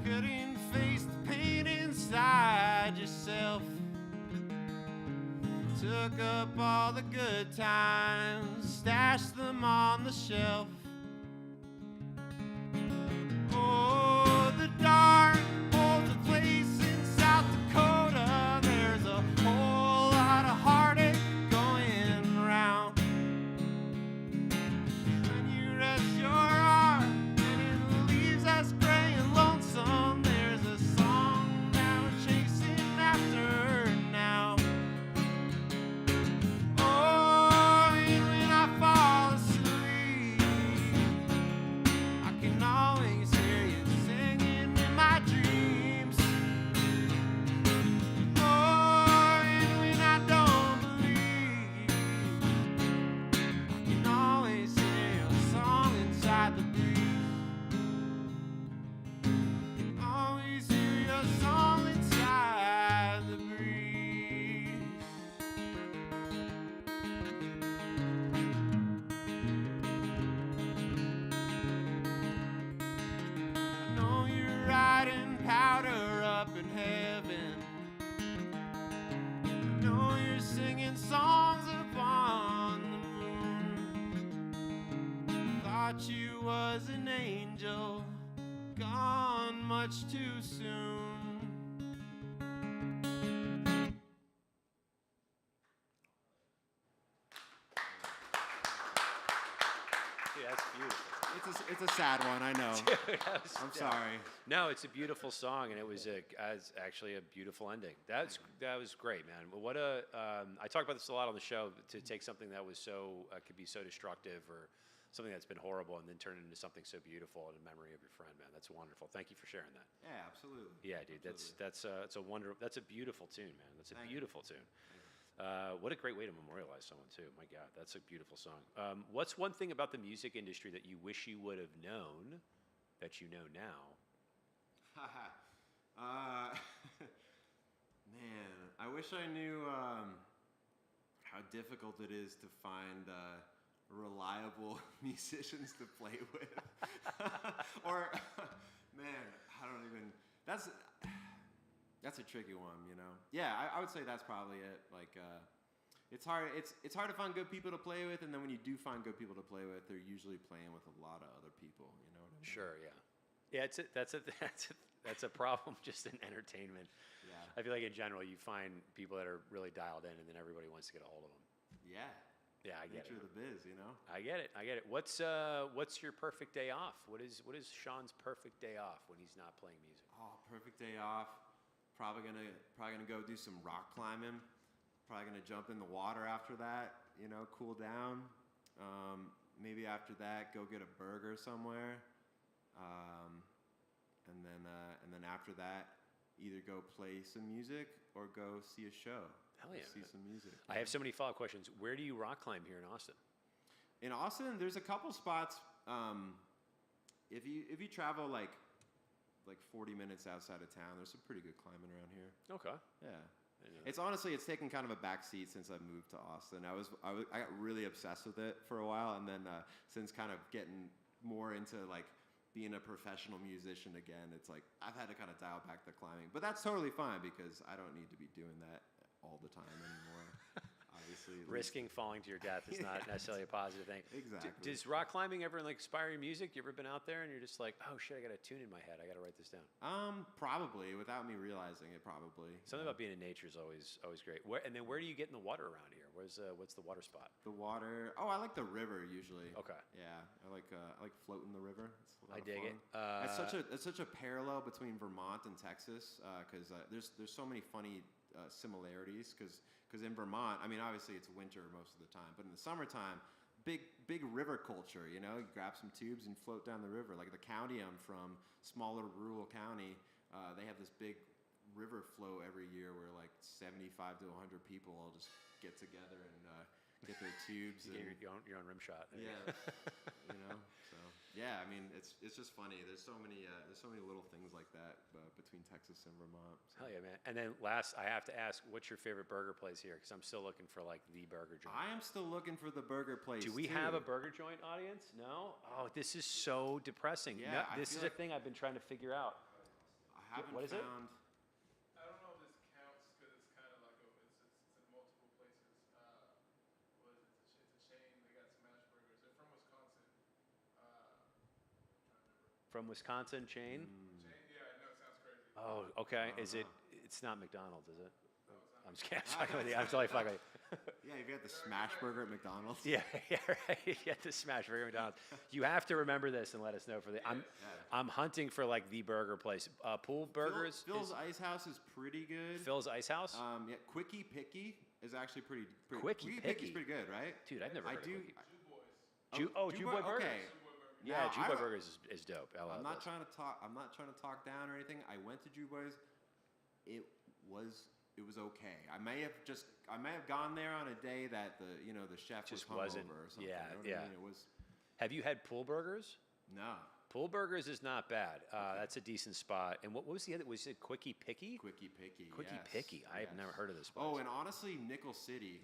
couldn't face the pain inside yourself. Took up all the good times, stashed them on the shelf. Oh, the dark holds a place in South Dakota. There's a whole lot of heartache going round. When you rest your heart and it leaves us gray and lonesome, there's a song that we're chasing after now. Oh, and when I fall asleep, I can always hear you singing in my dreams. Oh, and when I don't believe, I can always hear your song inside the breeze. Can always hear your song inside the breeze. I know you're riding powder up in heaven. I know you're singing songs upon the moon. Thought you was an angel, gone much too soon. Dude, that's beautiful. It's a sad one, I know. Dude, I'm sorry. No, it's a beautiful song, and it was actually a beautiful ending. That was great, man. What I talk about this a lot on the show. To take something that was so could be so destructive or something that's been horrible and then turn it into something so beautiful in memory of your friend, man. That's wonderful. Thank you for sharing that. Yeah, absolutely. Yeah, dude, that's a beautiful tune, man. That's a beautiful tune. Thank you. What a great way to memorialize someone too. My God, that's a beautiful song. What's one thing about the music industry that you wish you would have known that you know now? Man, I wish I knew how difficult it is to find reliable musicians to play with. Or, man, I don't even. That's a tricky one, you know. Yeah, I would say that's probably it. Like, it's hard. It's hard to find good people to play with, and then when you do find good people to play with, they're usually playing with a lot of other people. You know what I mean? Sure, yeah. Yeah, that's a problem just in entertainment. Yeah. I feel like in general you find people that are really dialed in, and then everybody wants to get a hold of them. Yeah. Yeah, I get Nature it. of the biz, you know. I get it. What's your perfect day off? What is Sean's perfect day off when he's not playing music? Oh, perfect day off. Probably gonna go do some rock climbing. Probably gonna jump in the water after that. You know, cool down. Maybe after that, go get a burger somewhere. And then after that, either go play some music or go see a show. Hell yeah! See some music. I have so many follow-up questions. Where do you rock climb here in Austin? In Austin, there's a couple spots. If you travel like 40 minutes outside of town, there's some pretty good climbing around here. Okay. Yeah. It's taken kind of a backseat since I moved to Austin. I got really obsessed with it for a while, and then since kind of getting more into like being a professional musician again, it's like I've had to kind of dial back the climbing. But that's totally fine because I don't need to be doing that all the time anymore. Obviously, Risking falling to your death is not necessarily a positive thing. Exactly. Does rock climbing ever like inspire your music? You ever been out there and you're just like, oh shit, I got a tune in my head. I got to write this down. Probably without me realizing it. Probably something about being in nature is always great. Where do you get in the water around here? What's the water spot? The water. Oh, I like the river usually. Okay. Yeah, I like floating the river. It's a lot of dig fun. it. It's such a parallel between Vermont and Texas because there's so many funny similarities because in Vermont, I mean, obviously it's winter most of the time, but in the summertime, big river culture. You know, you grab some tubes and float down the river. Like the county I'm from, smaller rural county, they have this big river flow every year where like 75 to 100 people all just get together and get their tubes. You get your own rim shot. Yeah, you know. So yeah, I mean, it's just funny. There's so many little things like that between Texas and Vermont. So. Hell yeah, man! And then last, I have to ask, what's your favorite burger place here? Because I'm still looking for like the burger joint. I am still looking for the burger place. Do we have a burger joint audience? No. Oh, this is so depressing. Yeah, no, this is a thing I've been trying to figure out. I haven't What is it? found. I don't know if this counts because it's kind of like it's in multiple places. What is it? It's a chain. They got smash burgers. They're from Wisconsin. I'm trying to remember. From Wisconsin chain. Chain? Yeah, I know it sounds crazy. Oh, okay. Oh, Is no. It's not McDonald's, is it? No, it's not. I'm just kidding. I'm fucking with you. I'm totally fucking with you. Yeah, you've got the smash burger at McDonald's. Yeah, right. You get the smash burger at McDonald's. You have to remember this and let us know for the. I'm hunting for like the burger place. Pool Burgers. Phil's Ice House is pretty good. Phil's Ice House. Yeah, Quickie Picky is actually pretty. Quickie Picky's Picky? pretty good, right? Dude, I've never heard of Quickie. Jew Boys. Jew Boy Burgers. Okay. Yeah, No, Jew Boy Burgers is dope. I'm not trying to talk down or anything. I went to Jew Boys. It was okay. I may have gone there on a day that the chef Just was wasn't. hungover or something. Yeah, You know what yeah. I mean? It was Have you had Pool Burgers? no Pool Burgers is not bad. That's a decent spot. And what was the other? Was it Quickie Picky? Quickie Picky. Quickie yes, Picky. I have yes. never heard of this place. Oh, and honestly, Nickel City.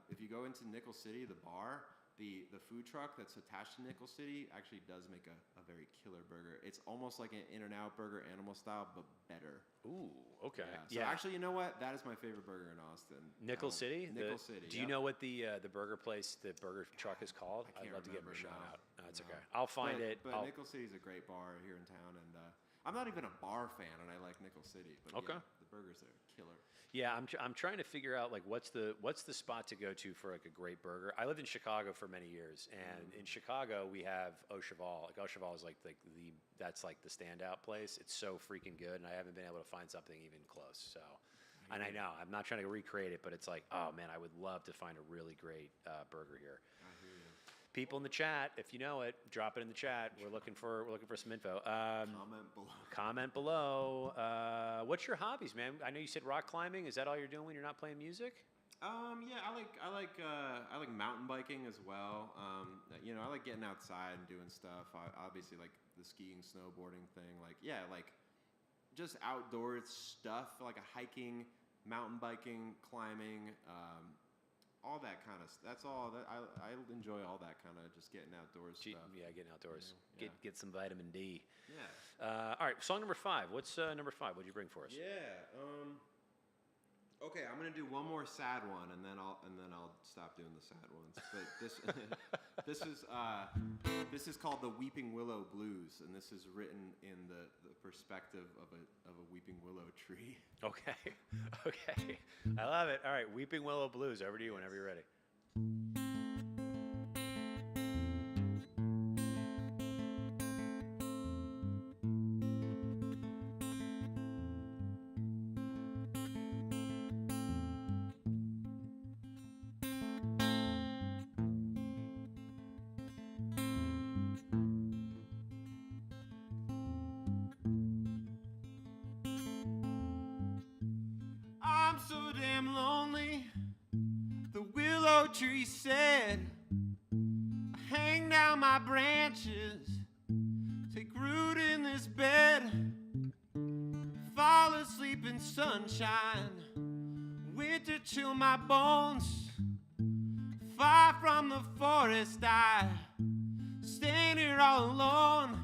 If you go into Nickel City, the bar, the food truck that's attached to Nickel City actually does make a very killer burger. It's almost like an In-N-Out burger, animal style, but better. Ooh, okay. So actually, you know what? That is my favorite burger in Austin. Nickel City? Nickel City. Do you know what the burger place, the burger truck is called? I can't I'd love to give him a remember shout now. out. No, it's No. okay. I'll find it. But Nickel City's a great bar here in town, and I'm not even a bar fan, and I like Nickel City. But Okay. yeah, the burgers are killer. Yeah, I'm trying to figure out like what's the spot to go to for like a great burger. I lived in Chicago for many years, and in Chicago we have Au Cheval. Like Au Cheval is like that's like the standout place. It's so freaking good, and I haven't been able to find something even close. So, and I know I'm not trying to recreate it, but it's like, oh man, I would love to find a really great burger here. I hear you. people in the chat, if you know it, drop it in the chat. We're looking for some info. Comment below. What's your hobbies, man? I know you said rock climbing. Is that all you're doing when you're not playing music? Yeah, I like mountain biking as well. I like getting outside and doing stuff. I obviously like the skiing, snowboarding thing. Like just outdoor stuff, like a hiking, mountain biking, climbing, all that kind of. That's all that I enjoy. All that kind of just getting outdoors stuff. Yeah, getting outdoors. Yeah. Get some vitamin D. Yeah. All right, song number 5. What's number 5? What'd you bring for us? Yeah. Okay, I'm gonna do one more sad one, and then I'll stop doing the sad ones. But this is called the Weeping Willow Blues, and this is written in the perspective of a weeping willow tree. Okay, I love it. All right, Weeping Willow Blues. Over to you whenever you're ready. I'm so damn lonely, the willow tree said. I hang down my branches, take root in this bed, fall asleep in sunshine, winter chill my bones. Far from the forest I stand here all alone,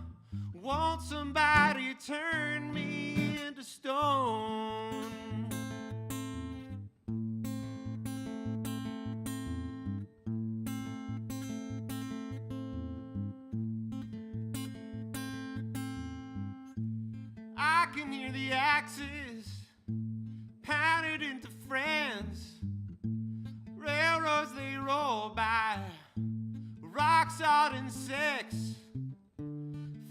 won't somebody turn me into stone? I can hear the axes pounded into friends. Railroads they roll by, rock salt and sex.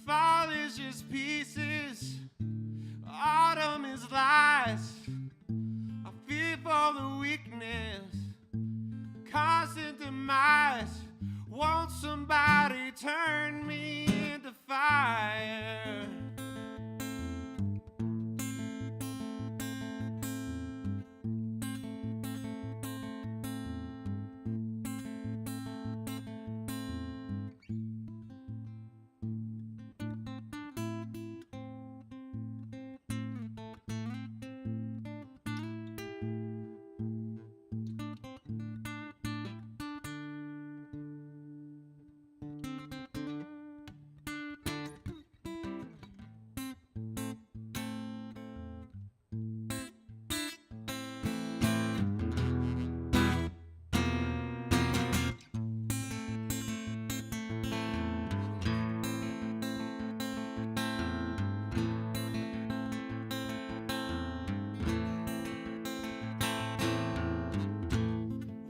Fall is just pieces, autumn is lies. I fear for the weakness, constant demise. Won't somebody turn me into fire?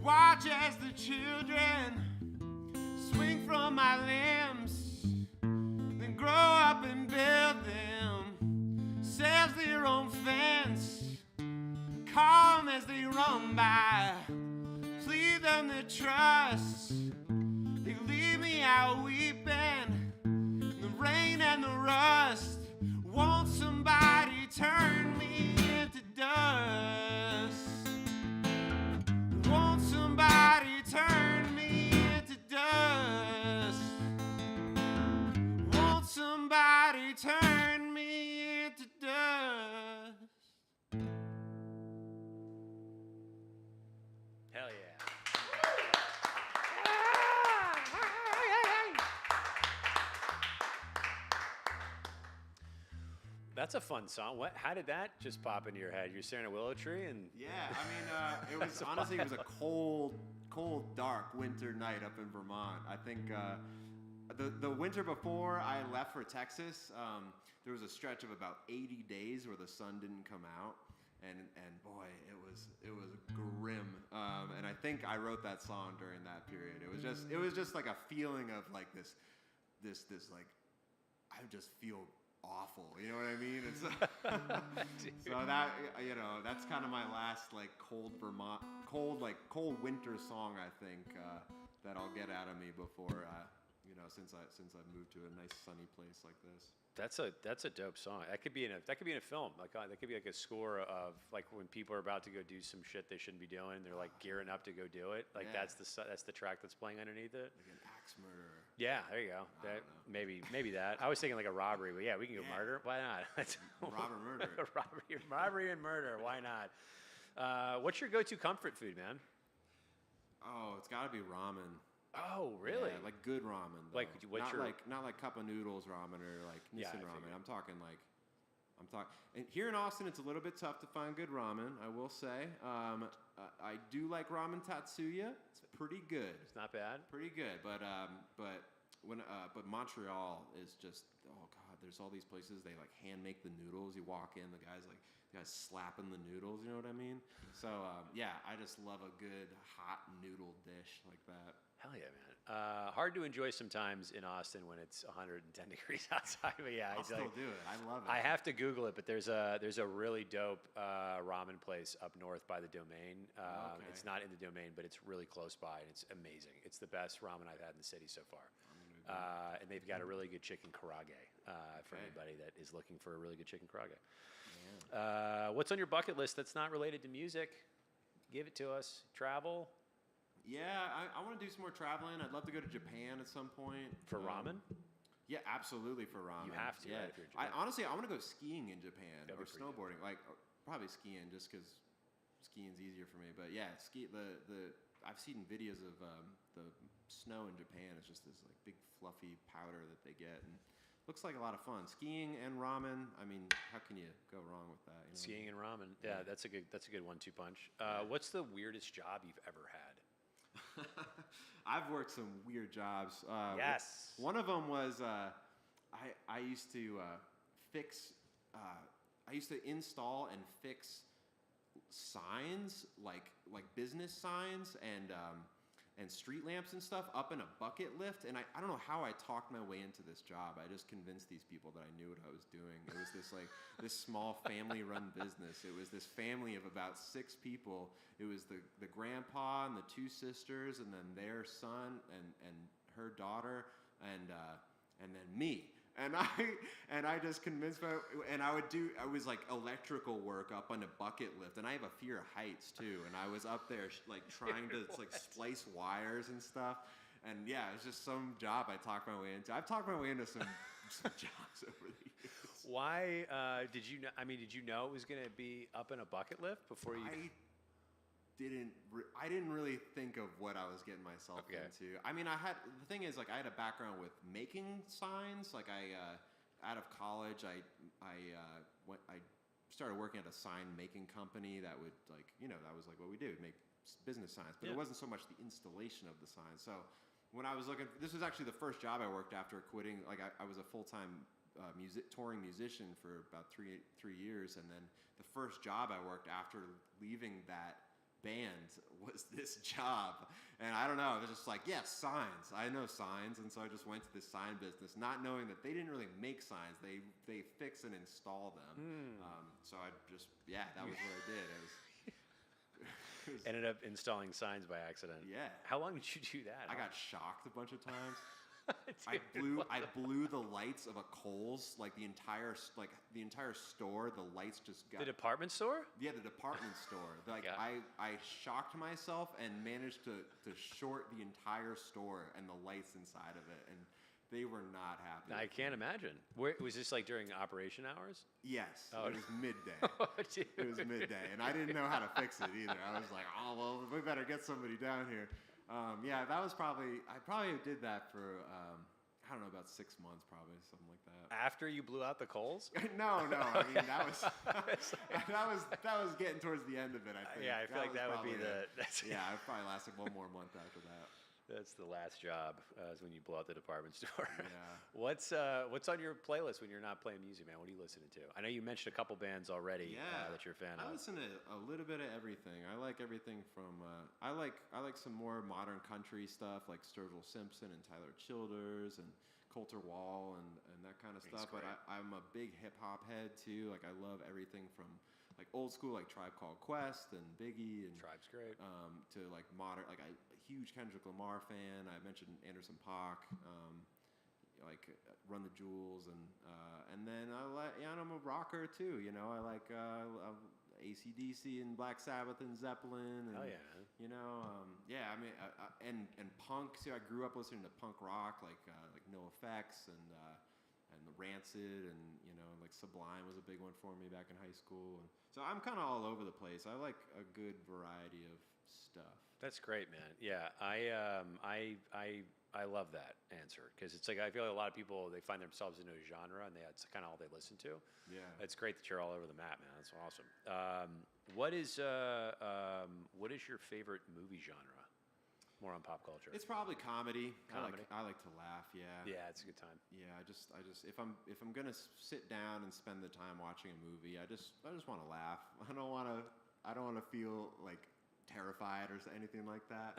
Watch as the children swing from my limbs, then grow up and build themselves their own fence. Calm as they run by, plead them to trust. They leave me out weeping, the rain and the rust. Won't somebody turn me into dust? Won't somebody turn me into dust? Won't somebody turn me into dust? Hell yeah. That's a fun song. How did that just pop into your head? You're staring at a willow tree and... Yeah, I mean, it was honestly, it was a cold, dark winter night up in Vermont. I think the winter before I left for Texas, there was a stretch of about 80 days where the sun didn't come out, and boy, it was grim. And I think I wrote that song during that period. It was just like a feeling of like this like I just feel awful, you know what I mean? It's so that, that's kind of my last like cold winter song, I think, that I'll get out of me before since I've moved to a nice sunny place like this. That's a dope song. That could be in a film. Like that could be like a score of like when people are about to go do some shit they shouldn't be doing. They're like gearing up to go do it. Like Yeah. that's the track that's playing underneath it. Like an axe murderer. Yeah, there you go. I That, don't know. maybe that. I was thinking like a robbery, but yeah, we can go Yeah. murder. Why not? Robber murder. robbery and murder. Why not? What's your go-to comfort food, man? Oh, it's got to be ramen. Oh, really? Yeah, like good ramen. Though. Like, what's not your- not like cup of noodles ramen or like Yeah, Nissan I ramen. figured. I'm talking. And here in Austin, it's a little bit tough to find good ramen. I will say. I do like ramen Tatsuya. It's pretty good. It's not bad. Pretty good, but Montreal is just, oh god, there's all these places they like hand make the noodles. You walk in, the guy's slapping the noodles. You know what I mean? So yeah, I just love a good hot noodle dish like that. Hell yeah, man. Hard to enjoy sometimes in Austin when it's 110 degrees outside. But yeah, I'll still do it. I love it. I have to Google it, but there's a really dope ramen place up north by the Domain. Okay. It's not in the Domain, but it's really close by, and it's amazing. It's the best ramen I've had in the city so far. And they've got a really good chicken karage for Okay. anybody that is looking for a really good chicken karage. Yeah. What's on your bucket list that's not related to music? Give it to us. Travel Yeah, I want to do some more traveling. I'd love to go to Japan at some point. for ramen. Yeah, absolutely for ramen. You have to, Yeah. right, if you're in Japan. Honestly, I want to go skiing in Japan That'd or be pretty good. snowboarding. Like probably skiing, just because skiing's easier for me. But yeah, I've seen videos of the snow in Japan. It's just this like big fluffy powder that they get, and looks like a lot of fun. Skiing and ramen. I mean, how can you go wrong with that? You know? Skiing and ramen. Yeah, that's a good 1-2 punch. What's the weirdest job you've ever had? I've worked some weird jobs. Yes. One of them was I used to fix. I used to install and fix signs, like business signs and street lamps and stuff up in a bucket lift. And I don't know how I talked my way into this job. I just convinced these people that I knew what I was doing. It was this small family-run business. It was this family of about 6 people. It was the grandpa and the 2 sisters, and then their son and her daughter, and then me. And I just convinced I was like electrical work up on a bucket lift, and I have a fear of heights too, and I was up there like trying to like splice wires and stuff, and yeah, it was just some job I talked my way into. I've talked my way into some jobs over the years. Why did you know? I mean, did you know it was going to be up in a bucket lift before you? I didn't really think of what I was getting myself into. I mean, the thing is, like, I had a background with making signs. Like, out of college, I started working at a sign making company that would that was like what we do, make business signs. But it wasn't so much the installation of the signs. So when I was looking, this was actually the first job I worked after quitting. Like, I was a full-time touring musician for about three years, and then the first job I worked after leaving that band was this job. And I don't know, it was just like, yeah, signs, I know signs. And so I just went to this sign business not knowing that they didn't really make signs, they fix and install them. So I just, that was what I did. It was Ended up installing signs by accident. Yeah. How long did you do that? I got shocked a bunch of times. Dude, I blew the lights of a Kohl's, like the entire store. The lights just got. The department store? Yeah, the department store. Like Yeah. I shocked myself and managed to short the entire store and the lights inside of it, and they were not happy. I can't imagine. Was this like during operation hours? Yes, Oh, it was midday. Dude. It was midday, and I didn't know how to fix it either. I was like, oh well, we better get somebody down here. That was I probably did that for I don't know, about 6 months, probably something like that. After you blew out the coals? No. I mean, that was that was getting towards the end of it. I think. Yeah, I feel like that would be probably the. That's, Yeah, it probably lasted one more month after that. That's the last job, is when you blow out the department store. Yeah. What's on your playlist when you're not playing music, man? What are you listening to? I know you mentioned a couple bands already that you're a fan I of. listen to a little bit of everything. I like everything from I like some more modern country stuff like Sturgill Simpson and Tyler Childers and Coulter Wall and that kind of He's stuff. But great. I'm a big hip hop head too. Like I love everything from like old school, like Tribe Called Quest and Biggie, and Tribe's great. to like modern, like a huge Kendrick Lamar fan. I mentioned Anderson .Paak, like Run the Jewels, and then I'm a rocker too. You know, I like AC/DC and Black Sabbath and Zeppelin. And, Hell yeah, man. You know, yeah. I mean, and punk. See, I grew up listening to punk rock, like NoFX and the Rancid, and you know, like Sublime was a big one for me back in high school. And so I'm kind of all over the place. I like a good variety of stuff. That's great, man. Yeah, I love that answer because it's like I feel like a lot of people they find themselves in a genre and that's kind of all they listen to. Yeah, It's great that you're all over the map, man. That's awesome. What is your favorite movie genre? More on pop culture. it's probably comedy. Comedy? I like to laugh. Yeah. Yeah, it's a good time. Yeah, I just if I'm gonna sit down and spend the time watching a movie, I just want to laugh. I don't want to feel like terrified or anything like that.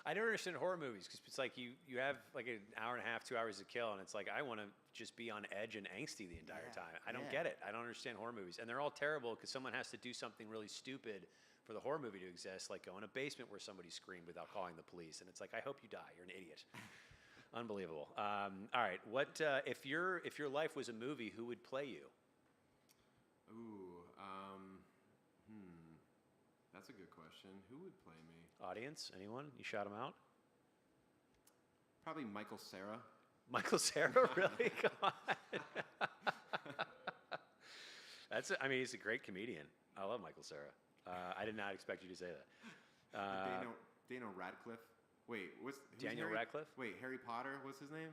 I don't understand horror movies because it's like you have like an hour and a half, 2 hours to kill, and it's like I want to just be on edge and angsty the entire time. I don't get it. I don't understand horror movies, and they're all terrible because someone has to do something really stupid for the horror movie to exist, like go in a basement where somebody screamed without calling the police, and it's like I hope you die. You're an idiot. Unbelievable. All right, what if your life was a movie? Who would play you? Ooh, that's a good question. Who would play me? Audience? Anyone? You shout them out. Probably Michael Cera. Michael Cera, really? Come on. I mean, he's a great comedian. I love Michael Cera. I did not expect you to say that. Daniel Radcliffe. Wait, who's Daniel Harry? Radcliffe? Wait, Harry Potter. What's his name?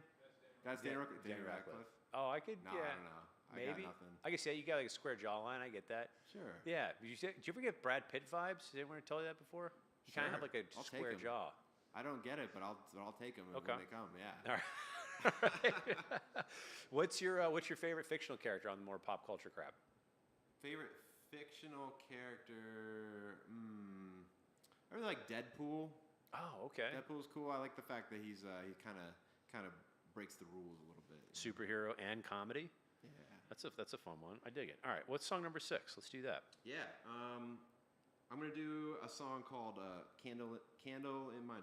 That's Daniel Radcliffe. Oh, I could. No, Yeah, I don't know. I maybe. got nothing. I guess yeah. You got like a square jawline. I get that. Sure. Yeah. Did you ever get Brad Pitt vibes? Did anyone tell you that before? You kind of have Sure. like a I'll take square 'em. jaw. I don't get it, but I'll take them Okay. when they come. Yeah. All right. What's your favorite fictional character on the more pop culture crap? Favorite fictional character? I really like Deadpool. Oh, okay. Deadpool's cool. I like the fact that he kind of breaks the rules a little bit. Superhero and comedy. Yeah. That's a fun one. I dig it. All right. What's song number 6? Let's do that. Yeah. I'm gonna do a song called "Candle in My."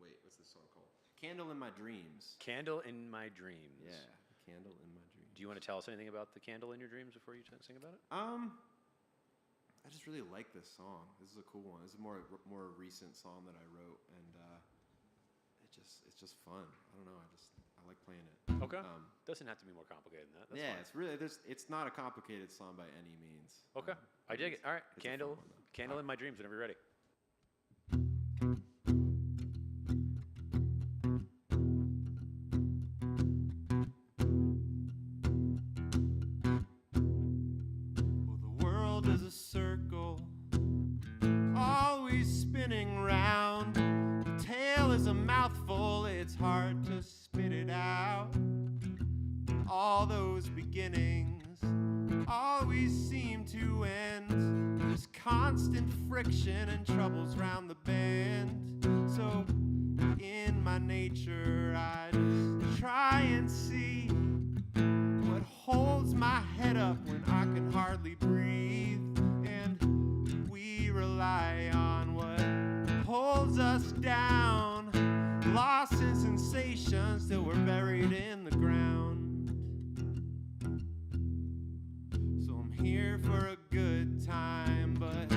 Wait, what's this song called? "Candle in My Dreams." Candle in My Dreams. Yeah, "Candle in My Dreams." Do you want to tell us anything about the candle in your dreams before you sing about it? I just really like this song. This is a cool one. This is a more recent song that I wrote, and it's just fun. I don't know. I like playing it. Okay. Doesn't have to be more complicated than that. That's yeah, fine. it's not a complicated song by any means. Okay. I dig it. All right. It's a fun one, though. Candle in My Dreams whenever you're ready. Well, the world is a circle, always spinning round. The tale is a mouthful, it's hard to spit it out. All those beginnings always seem to end. There's constant friction and troubles round the bend. So in my nature I just try and see what holds my head up when I can hardly breathe. And we rely on what holds us down, lost in sensations till we're buried in the ground. So I'm here for a good time, but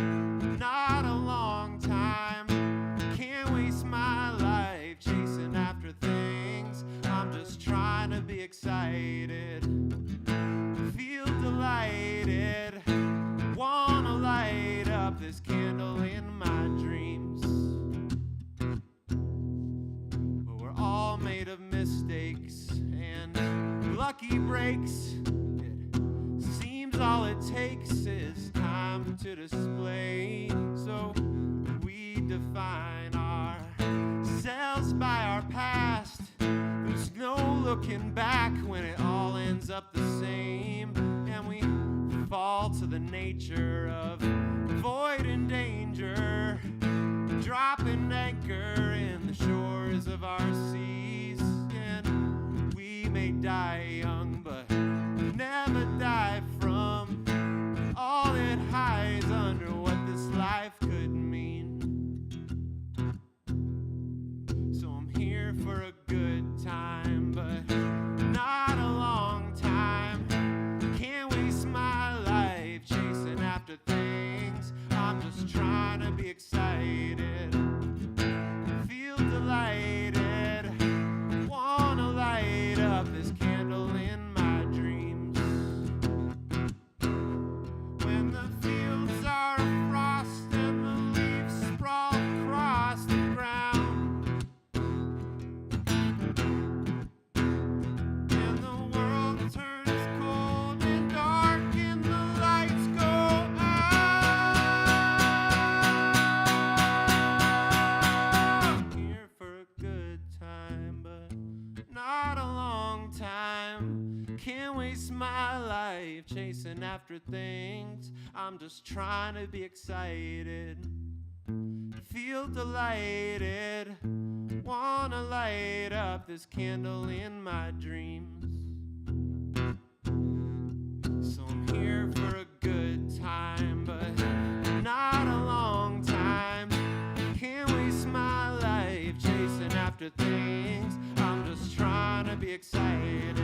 not a long time. Can't waste my life chasing after things. I'm just trying to be excited, feel delighted, wanna light up this candle in my dreams. But we're all made of mistakes and lucky breaks. It seems all it takes is time to display. So we define ourselves by our past. There's no looking back when it all ends up the same. And we fall to the nature of void and danger, dropping anchor in the shores of our seas. And we may die young, but never die from all here for a good time, but not a long time. Can't waste my life chasing after things. I'm just trying to be excited, feel delighted, wanna light up this candle in my dreams. When the fields are frost and the leaves sprawl across the ground, and the world turns cold and dark and the lights go out. Here for a good time, but not a long time. Can't waste my life chasing after things. I'm just trying to be excited, feel delighted, wanna light up this candle in my dreams. So I'm here for a good time, but not a long time. Can't waste my life chasing after things. I'm just trying to be excited,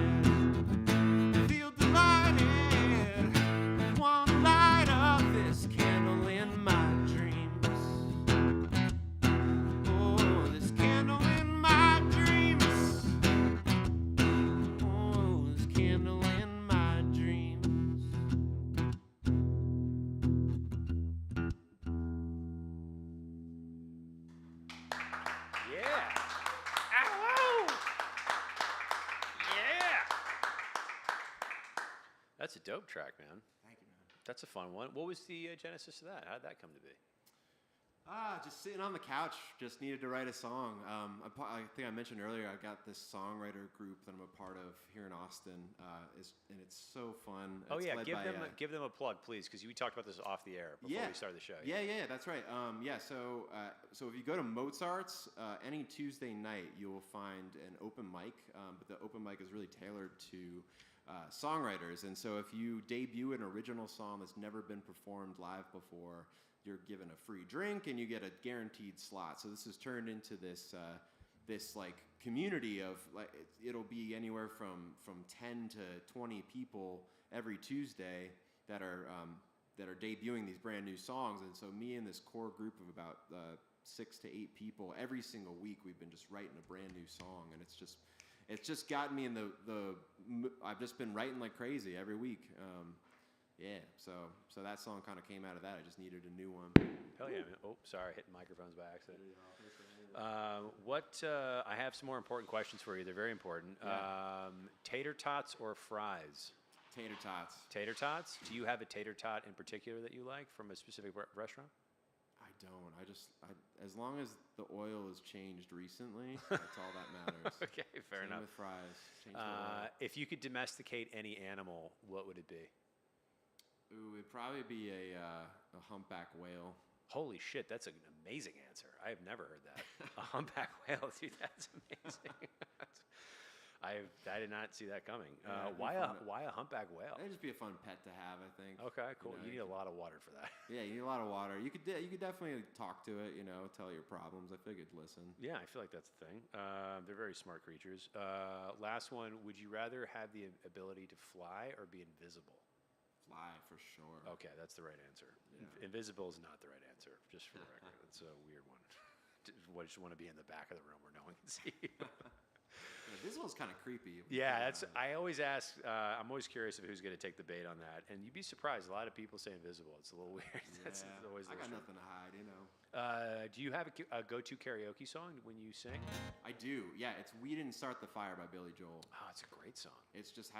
feel delighted, wanna light up this candle in my dreams. Oh, this candle in my dreams. Oh, this candle in my dreams. Yeah. Ow! Yeah. That's a dope track, man. Thank you, man. That's a fun one. What was the genesis of that? How did that come to be? Just sitting on the couch, just needed to write a song. I think I mentioned earlier, I've got this songwriter group that I'm a part of here in Austin, and it's so fun. Oh It's yeah, led by, give them a plug, please, because we talked about this off the air before we started the show. Yeah, that's right. So if you go to Mozart's, any Tuesday night, you will find an open mic, but the open mic is really tailored to songwriters. And so if you debut an original song that's never been performed live before, you're given a free drink and you get a guaranteed slot. So this has turned into this like community of like it'll be anywhere from 10 to 20 people every Tuesday that are debuting these brand new songs. And so me and this core group of about 6 to 8 people, every single week we've been just writing a brand new song, and it's just gotten me in the I've just been writing like crazy every week. So that song kind of came out of that. I just needed a new one. Hell yeah, man. Oh, sorry, hitting microphones by accident. I have some more important questions for you. They're very important. Yeah. Tater tots or fries? Tater tots. Tater tots? Do you have a tater tot in particular that you like from a specific restaurant? I don't. As long as the oil is changed recently, that's all that matters. Okay, fair Same enough. with fries. Change the oil. If you could domesticate any animal, what would it be? Ooh, it'd probably be a humpback whale. Holy shit, that's an amazing answer. I have never heard that. A humpback whale, dude, that's amazing. I did not see that coming. Yeah, why a humpback whale? It'd just be a fun pet to have, I think. Okay, cool. You know, You need a lot of water for that. Yeah, you need a lot of water. You could definitely talk to it, tell your problems. I figured listen. Yeah, I feel like that's the thing. They're very smart creatures. Last one, would you rather have the ability to fly or be invisible? Fly for sure. Okay, that's the right answer. Yeah. Invisible is not the right answer, just for the record. It's a weird one. I just want to be in the back of the room where no one can see you. Invisible is kind of creepy. Yeah, I always ask. I'm always curious of who's going to take the bait on that, and you'd be surprised. A lot of people say invisible. It's a little weird. That's always. I got nothing to hide, Do you have a go-to karaoke song when you sing? I do. Yeah, it's "We Didn't Start the Fire" by Billy Joel. Oh, it's a great song. It's just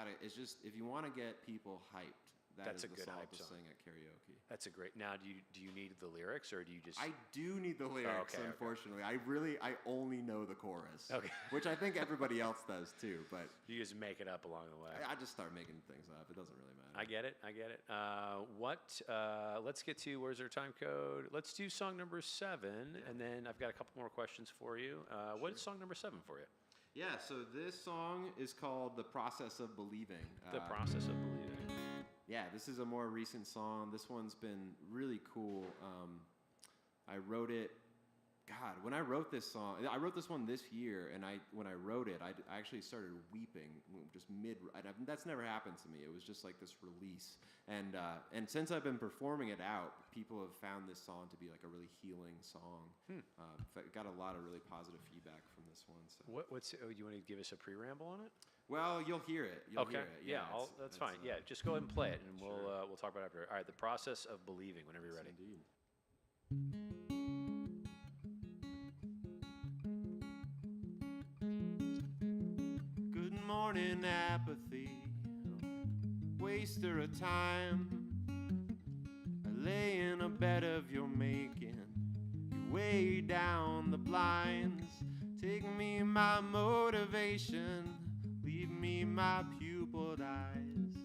if you want to get people hyped, That's is a the good song hype to song. sing at karaoke. That's a great. Now, do you need the lyrics or do you just? I do need the lyrics, okay. unfortunately. I only know the chorus. Okay. Which I think everybody else does too, but You just make it up along the way. I just start making things up. It doesn't really matter. I get it. Let's get to, where's our time code? Let's do song number 7, and then I've got a couple more questions for you. What is song number 7 for you? Yeah, so this song is called "The Process of Believing." The Process of Believing. Yeah, this is a more recent song. This one's been really cool. I wrote it God, when I wrote this song, I wrote this one this year, and when I wrote it, I actually started weeping just that's never happened to me. It was just like this release, and since I've been performing it out, people have found this song to be like a really healing song. Got a lot of really positive feedback from this one. So. You want to give us a pre-ramble on it? Well, you'll hear it. You'll hear it. Yeah, that's fine. Yeah, just go ahead and play it, and Sure. we'll talk about it after. All right, the process of believing. Whenever you're ready. Indeed. Good morning, apathy, waster of time. I lay in a bed of your making, you weigh down the blinds. Take me my motivation, leave me my pupilled eyes.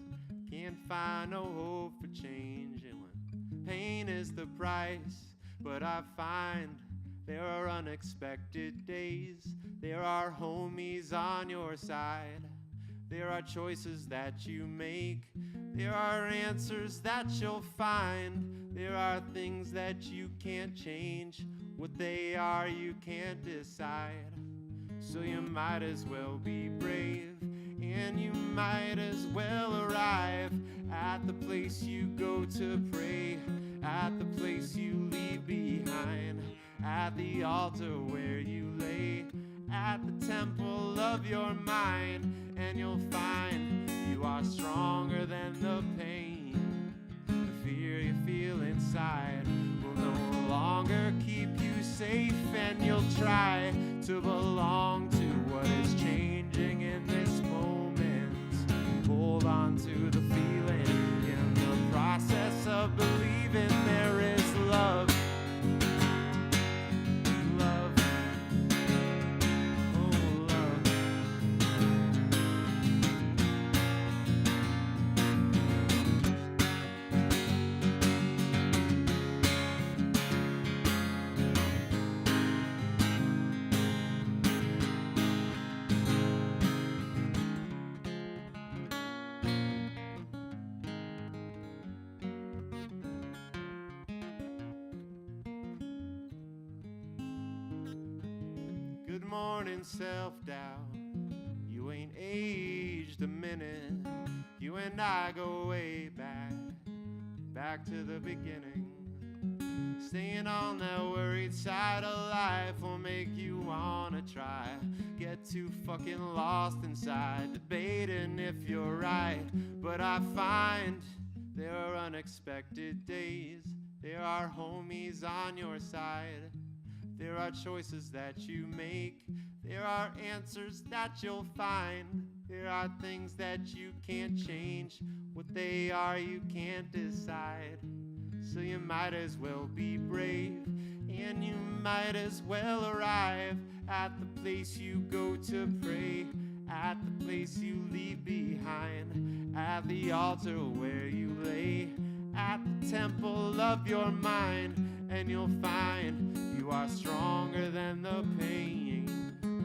Can't find no hope for changing when pain is the price. But I find there are unexpected days. There are homies on your side. There are choices that you make. There are answers that you'll find. There are things that you can't change. What they are, you can't decide. So you might as well be brave, and you might as well arrive at the place you go to pray, at the place you leave behind, at the altar where you lay, at the temple of your mind, and you'll find you are stronger than the pain. The fear you feel inside will no longer keep you safe, and you'll try to belong to what is changing in this moment. Hold on to the feeling. In the process of believing, there is love. Love. Oh, love. Good morning, self-doubt. You ain't aged a minute. You and I go way back to the beginning. Staying on that worried side of life will make you wanna try. Get too fucking lost inside, debating if you're right. But I find there are unexpected days. There are homies on your side. There are choices that you make. There are answers that you'll find. There are things that you can't change. What they are, you can't decide. So you might as well be brave, and you might as well arrive at the place you go to pray, at the place you leave behind, at the altar where you lay, at the temple of your mind, and you'll find you are stronger than the pain.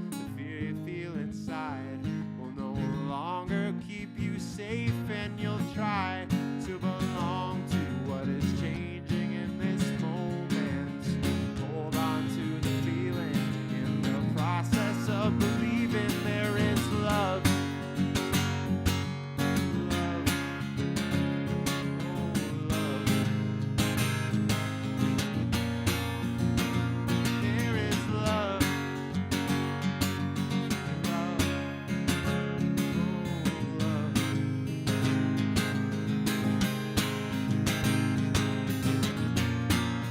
The fear you feel inside will no longer keep you safe, and you'll try to belong to what is changing in this moment. Hold on to the feeling. In the process of believing, there is love. Love. Oh, love. There is love. Love. Oh, love.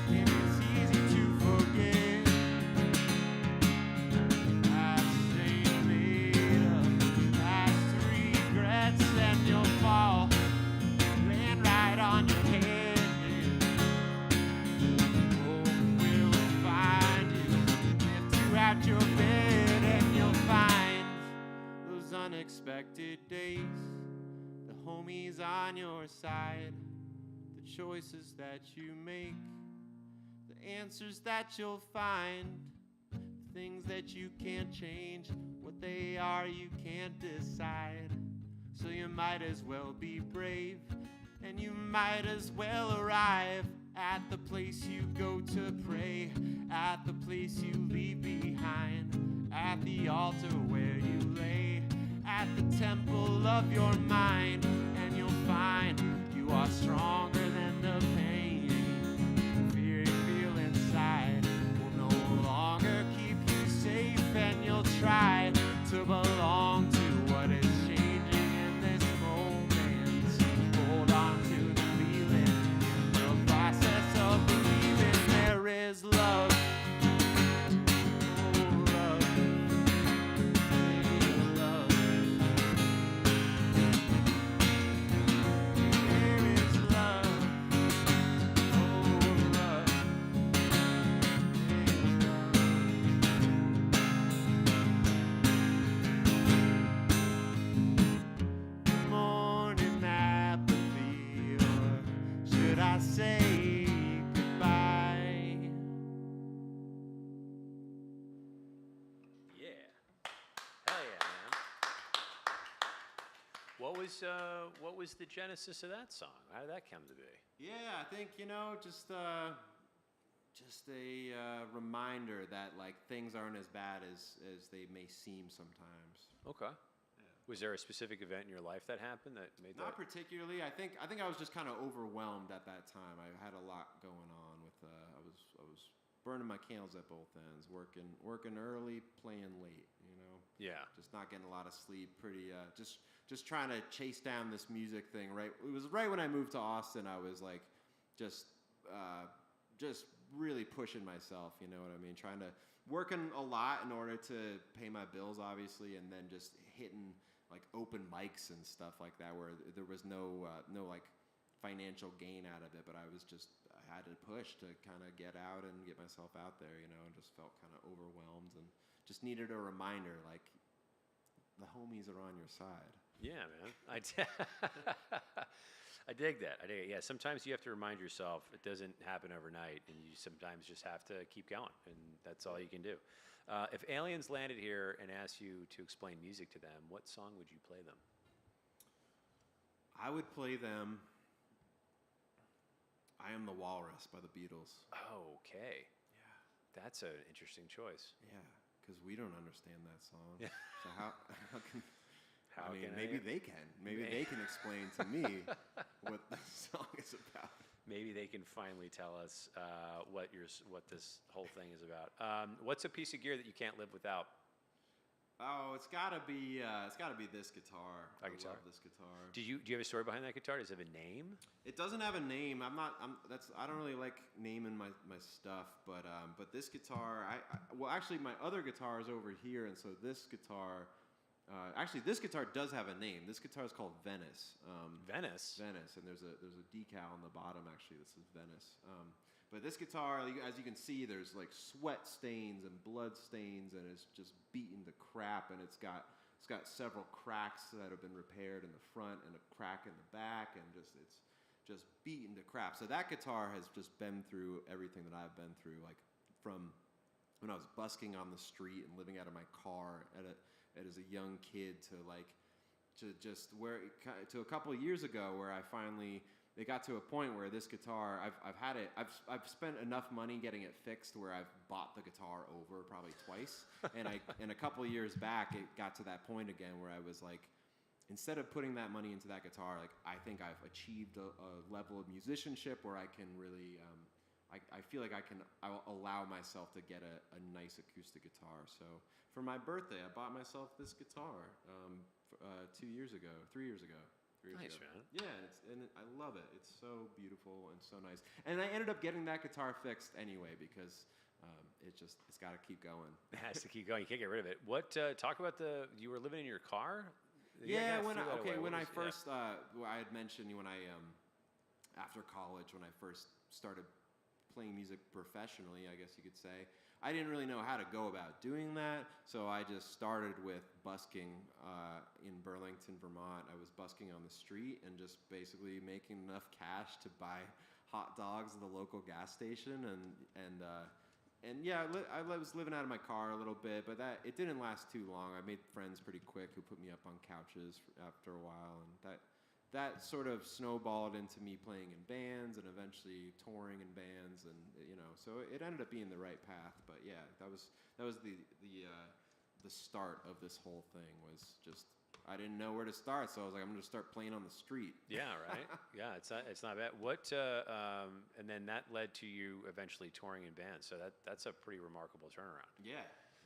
And it's easy to forget. Past shame made up, past regrets, and you'll fall, land right on your head. Hope will find you, lift you out your bed, and you'll find those unexpected days, the homies on your side, the choices that you make, the answers that you'll find, the things that you can't change. What they are, you can't decide. So you might as well be brave, and you might as well arrive at the place you go to pray, at the place you leave behind, at the altar where you lay, at the temple of your mind, and you'll find you are stronger than the pain. The fear you feel inside will no longer keep you safe, and you'll try to belong to what is changing in this moment. Hold on to the feeling in the process of believing there is love. Oh, love. Real love. There is love. Oh, love. Real love. Morning apathy, or should I say goodbye? Yeah. Hell yeah, man. What was the genesis of that song? How did that come to be? Yeah, I think, just a reminder that like things aren't as bad as they may seem sometimes. Okay. Was there a specific event in your life that happened that made Not that? particularly. I think I was just kind of overwhelmed at that time. I had a lot going on with I was burning my candles at both ends, working early, playing late, Yeah. Just not getting a lot of sleep, pretty just trying to chase down this music thing, right? It was right when I moved to Austin. I was like just really pushing myself, you know what I mean? Trying to working a lot in order to pay my bills, obviously, and then just hitting like open mics and stuff like that, where there was no like financial gain out of it, but I had to push to kind of get out and get myself out there, and just felt kind of overwhelmed and just needed a reminder, like the homies are on your side. Yeah, man. I dig that. I dig it. Yeah, sometimes you have to remind yourself it doesn't happen overnight, and you sometimes just have to keep going, and that's all you can do. If aliens landed here and asked you to explain music to them, what song would you play them? I would play them I Am the Walrus by the Beatles. Okay. Yeah. That's an interesting choice. Yeah, because we don't understand that song. Yeah. So how can... How can maybe they can. Maybe they can explain to me what the song is about. Maybe they can finally tell us what this whole thing is about. What's a piece of gear that you can't live without? Oh, it's gotta be this guitar. I guitar? love this guitar. Do you have a story behind that guitar? Does it have a name? It doesn't have a name. I don't really like naming my stuff, but this guitar, well, actually, my other guitar is over here, and so this guitar. Actually, this guitar does have a name. This guitar is called Venice. Venice. Venice, and there's a decal on the bottom. Actually, this is Venice. But this guitar, as you can see, there's like sweat stains and blood stains, and it's just beaten to crap. And it's got several cracks that have been repaired in the front and a crack in the back, and it's just beaten to crap. So that guitar has just been through everything that I've been through, like from when I was busking on the street and living out of my car as a young kid to a couple of years ago where it got to a point where this guitar I've spent enough money getting it fixed where I've bought the guitar over probably twice, and a couple of years back it got to that point again where I was like, instead of putting that money into that guitar, like I think I've achieved a level of musicianship where I can really I feel like I'll allow myself to get a nice acoustic guitar. So for my birthday, I bought myself this guitar 3 years ago. Nice, man. Yeah, and I love it. It's so beautiful and so nice. And I ended up getting that guitar fixed anyway because it's got to keep going. It has to keep going. You can't get rid of it. Talk about you were living in your car? Yeah, when I first I had mentioned when I after college when I first started playing music professionally, I guess you could say, I didn't really know how to go about doing that, so I just started with busking in Burlington, Vermont. I was busking on the street and just basically making enough cash to buy hot dogs at the local gas station, and yeah, I was living out of my car a little bit, but it didn't last too long. I made friends pretty quick who put me up on couches after a while, and that sort of snowballed into me playing in bands and eventually touring in bands, and so it ended up being the right path. But yeah, that was the start of this whole thing. Was just I didn't know where to start, so I was like, I'm gonna start playing on the street. Yeah, right. Yeah, it's not bad. What and then that led to you eventually touring in bands. So that's a pretty remarkable turnaround. Yeah.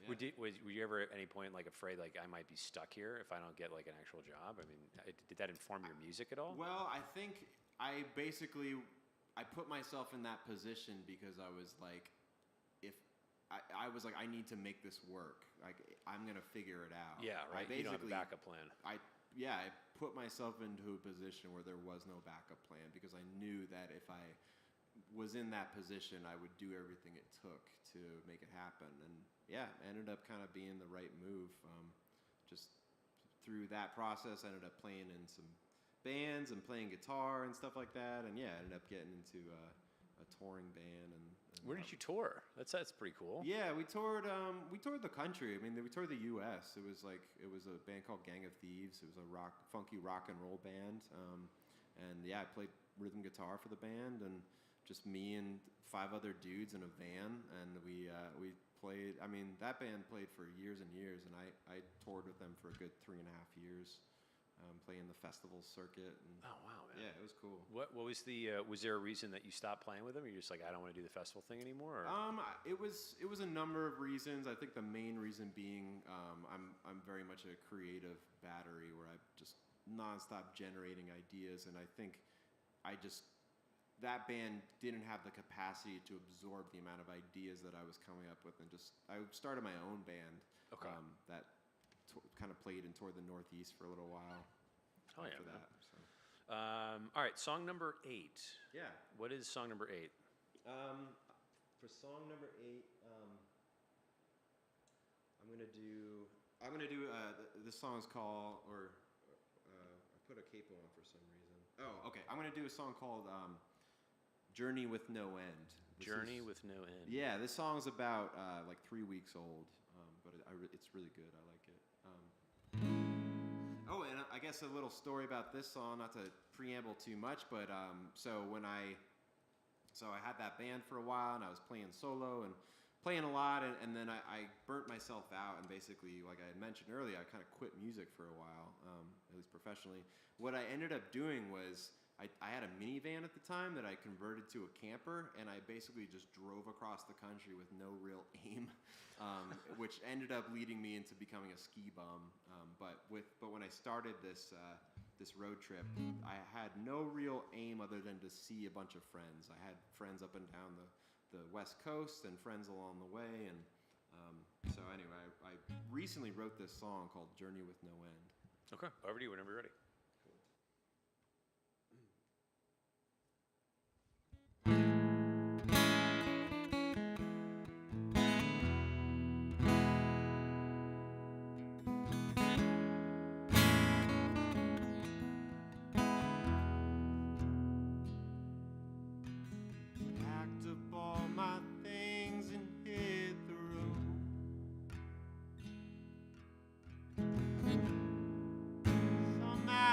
Were you ever at any point like afraid like I might be stuck here if I don't get like an actual job? I mean, did that inform your music at all? Well, I think I put myself in that position because I was like, if I was like, I need to make this work. Like, I'm gonna figure it out. Yeah, right. You don't have a backup plan. I put myself into a position where there was no backup plan because I knew that if I was in that position, I would do everything it took to make it happen. And yeah, ended up kind of being the right move. Just through that process, I ended up playing in some bands and playing guitar and stuff like that. And yeah, ended up getting into a touring band. And where did you tour? That's pretty cool. Yeah, we toured the country. I mean, we toured the U.S. It was a band called Gang of Thieves. It was a funky rock and roll band. And yeah, I played rhythm guitar for the band, and just me and 5 other dudes in a van, and we played. I mean, that band played for years and years, and I toured with them for a good 3.5 years, playing the festival circuit. And oh wow, man! Yeah, it was cool. What was the? Was there a reason that you stopped playing with them? Or you're just like, I don't want to do the festival thing anymore. Or? It was a number of reasons. I think the main reason being, I'm very much a creative battery where I just nonstop generating ideas, and I think that band didn't have the capacity to absorb the amount of ideas that I was coming up with, and I started my own band. Okay. That kind of played and toured the Northeast for a little while. Oh yeah. After that. So. All right, song number 8. Yeah. What is song number 8? For song number 8, I'm gonna do. This song is called, I put a capo on for some reason. Oh, okay. I'm gonna do a song called Journey with No End. Journey with No End. Yeah, this song's about like 3 weeks old, but it's really good. I like it. Oh, and I guess a little story about this song, not to preamble too much, but so I had that band for a while, and I was playing solo and playing a lot, and then I burnt myself out, and basically, like I had mentioned earlier, I kind of quit music for a while, at least professionally. What I ended up doing was I had a minivan at the time that I converted to a camper, and I basically just drove across the country with no real aim, which ended up leading me into becoming a ski bum. But when I started this road trip, I had no real aim other than to see a bunch of friends. I had friends up and down the West Coast and friends along the way, and so anyway, I recently wrote this song called Journey with No End. Okay, over to you whenever you're ready. Packed up all my things and hit the road. Somehow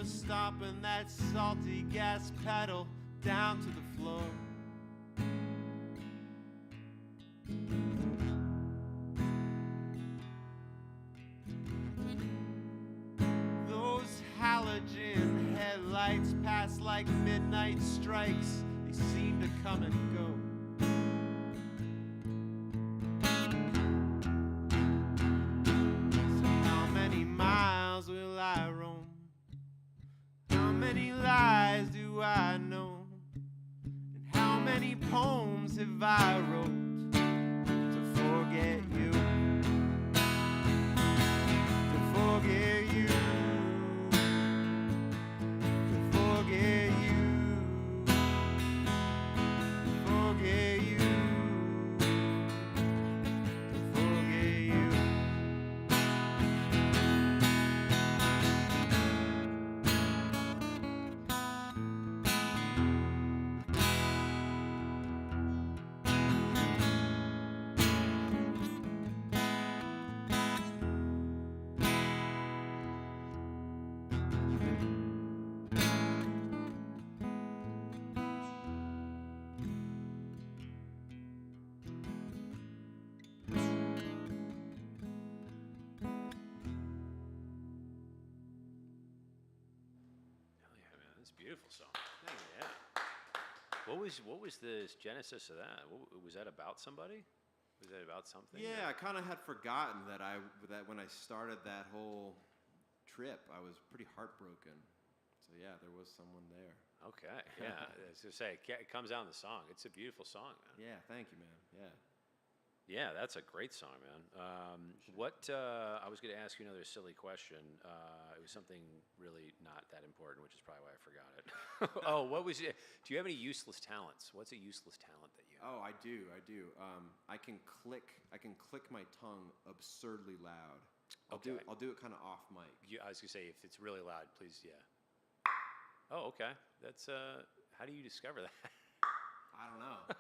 more stomping that salty gas pedal down to the floor. Those halogen headlights pass like midnight strikes. They seem to come and go. So how many miles will I roam? How many lies do I know? And how many poems have I wrote to forget you? To forget you. To forget you. To forget you. To forget you. Hell yeah, man, that's a beautiful song. Yeah. What was the genesis of that? Was that about somebody? Was that about something? Yeah, I kind of had forgotten that when I started that whole trip, I was pretty heartbroken. So yeah, there was someone there. Okay. Yeah. I was gonna say it comes out in the song. It's a beautiful song, man. Yeah, thank you, man. Yeah. Yeah, that's a great song, man. I was going to ask you another silly question. It was something really not that important, which is probably why I forgot it. Oh, what was it? Do you have any useless talents? What's a useless talent that you have? Oh, I do. I can click my tongue absurdly loud. I'll do it kind of off mic. I was going to say, if it's really loud, please, yeah. Oh, okay. That's how do you discover that? I don't know.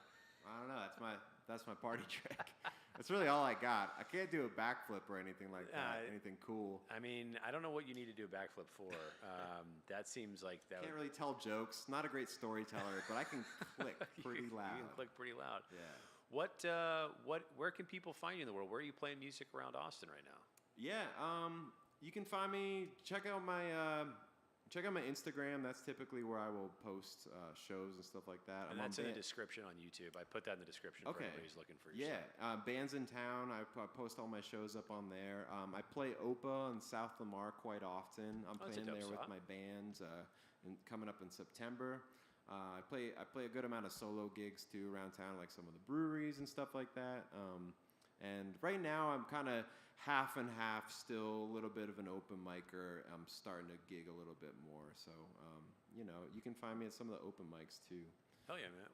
That's my party trick. That's really all I got. I can't do a backflip or anything like that. Anything cool. I mean, I don't know what you need to do a backflip for. That seems like that. Can't really tell jokes. Not a great storyteller, but I can click pretty loud. You can click pretty loud. Yeah. Where can people find you in the world? Where are you playing music around Austin right now? Yeah. You can find me. Check out my Instagram. That's typically where I will post shows and stuff like that. And that's in the description on YouTube. I put that in the description for anybody who's looking for your stuff. Bands in town. I post all my shows up on there. I play Opa in South Lamar quite often. I'm playing there with my band coming up in September. I play a good amount of solo gigs too around town, like some of the breweries and stuff like that. And right now I'm kind of half and half, still a little bit of an open micer. I'm starting to gig a little bit more. So, you can find me at some of the open mics too. Hell yeah, man.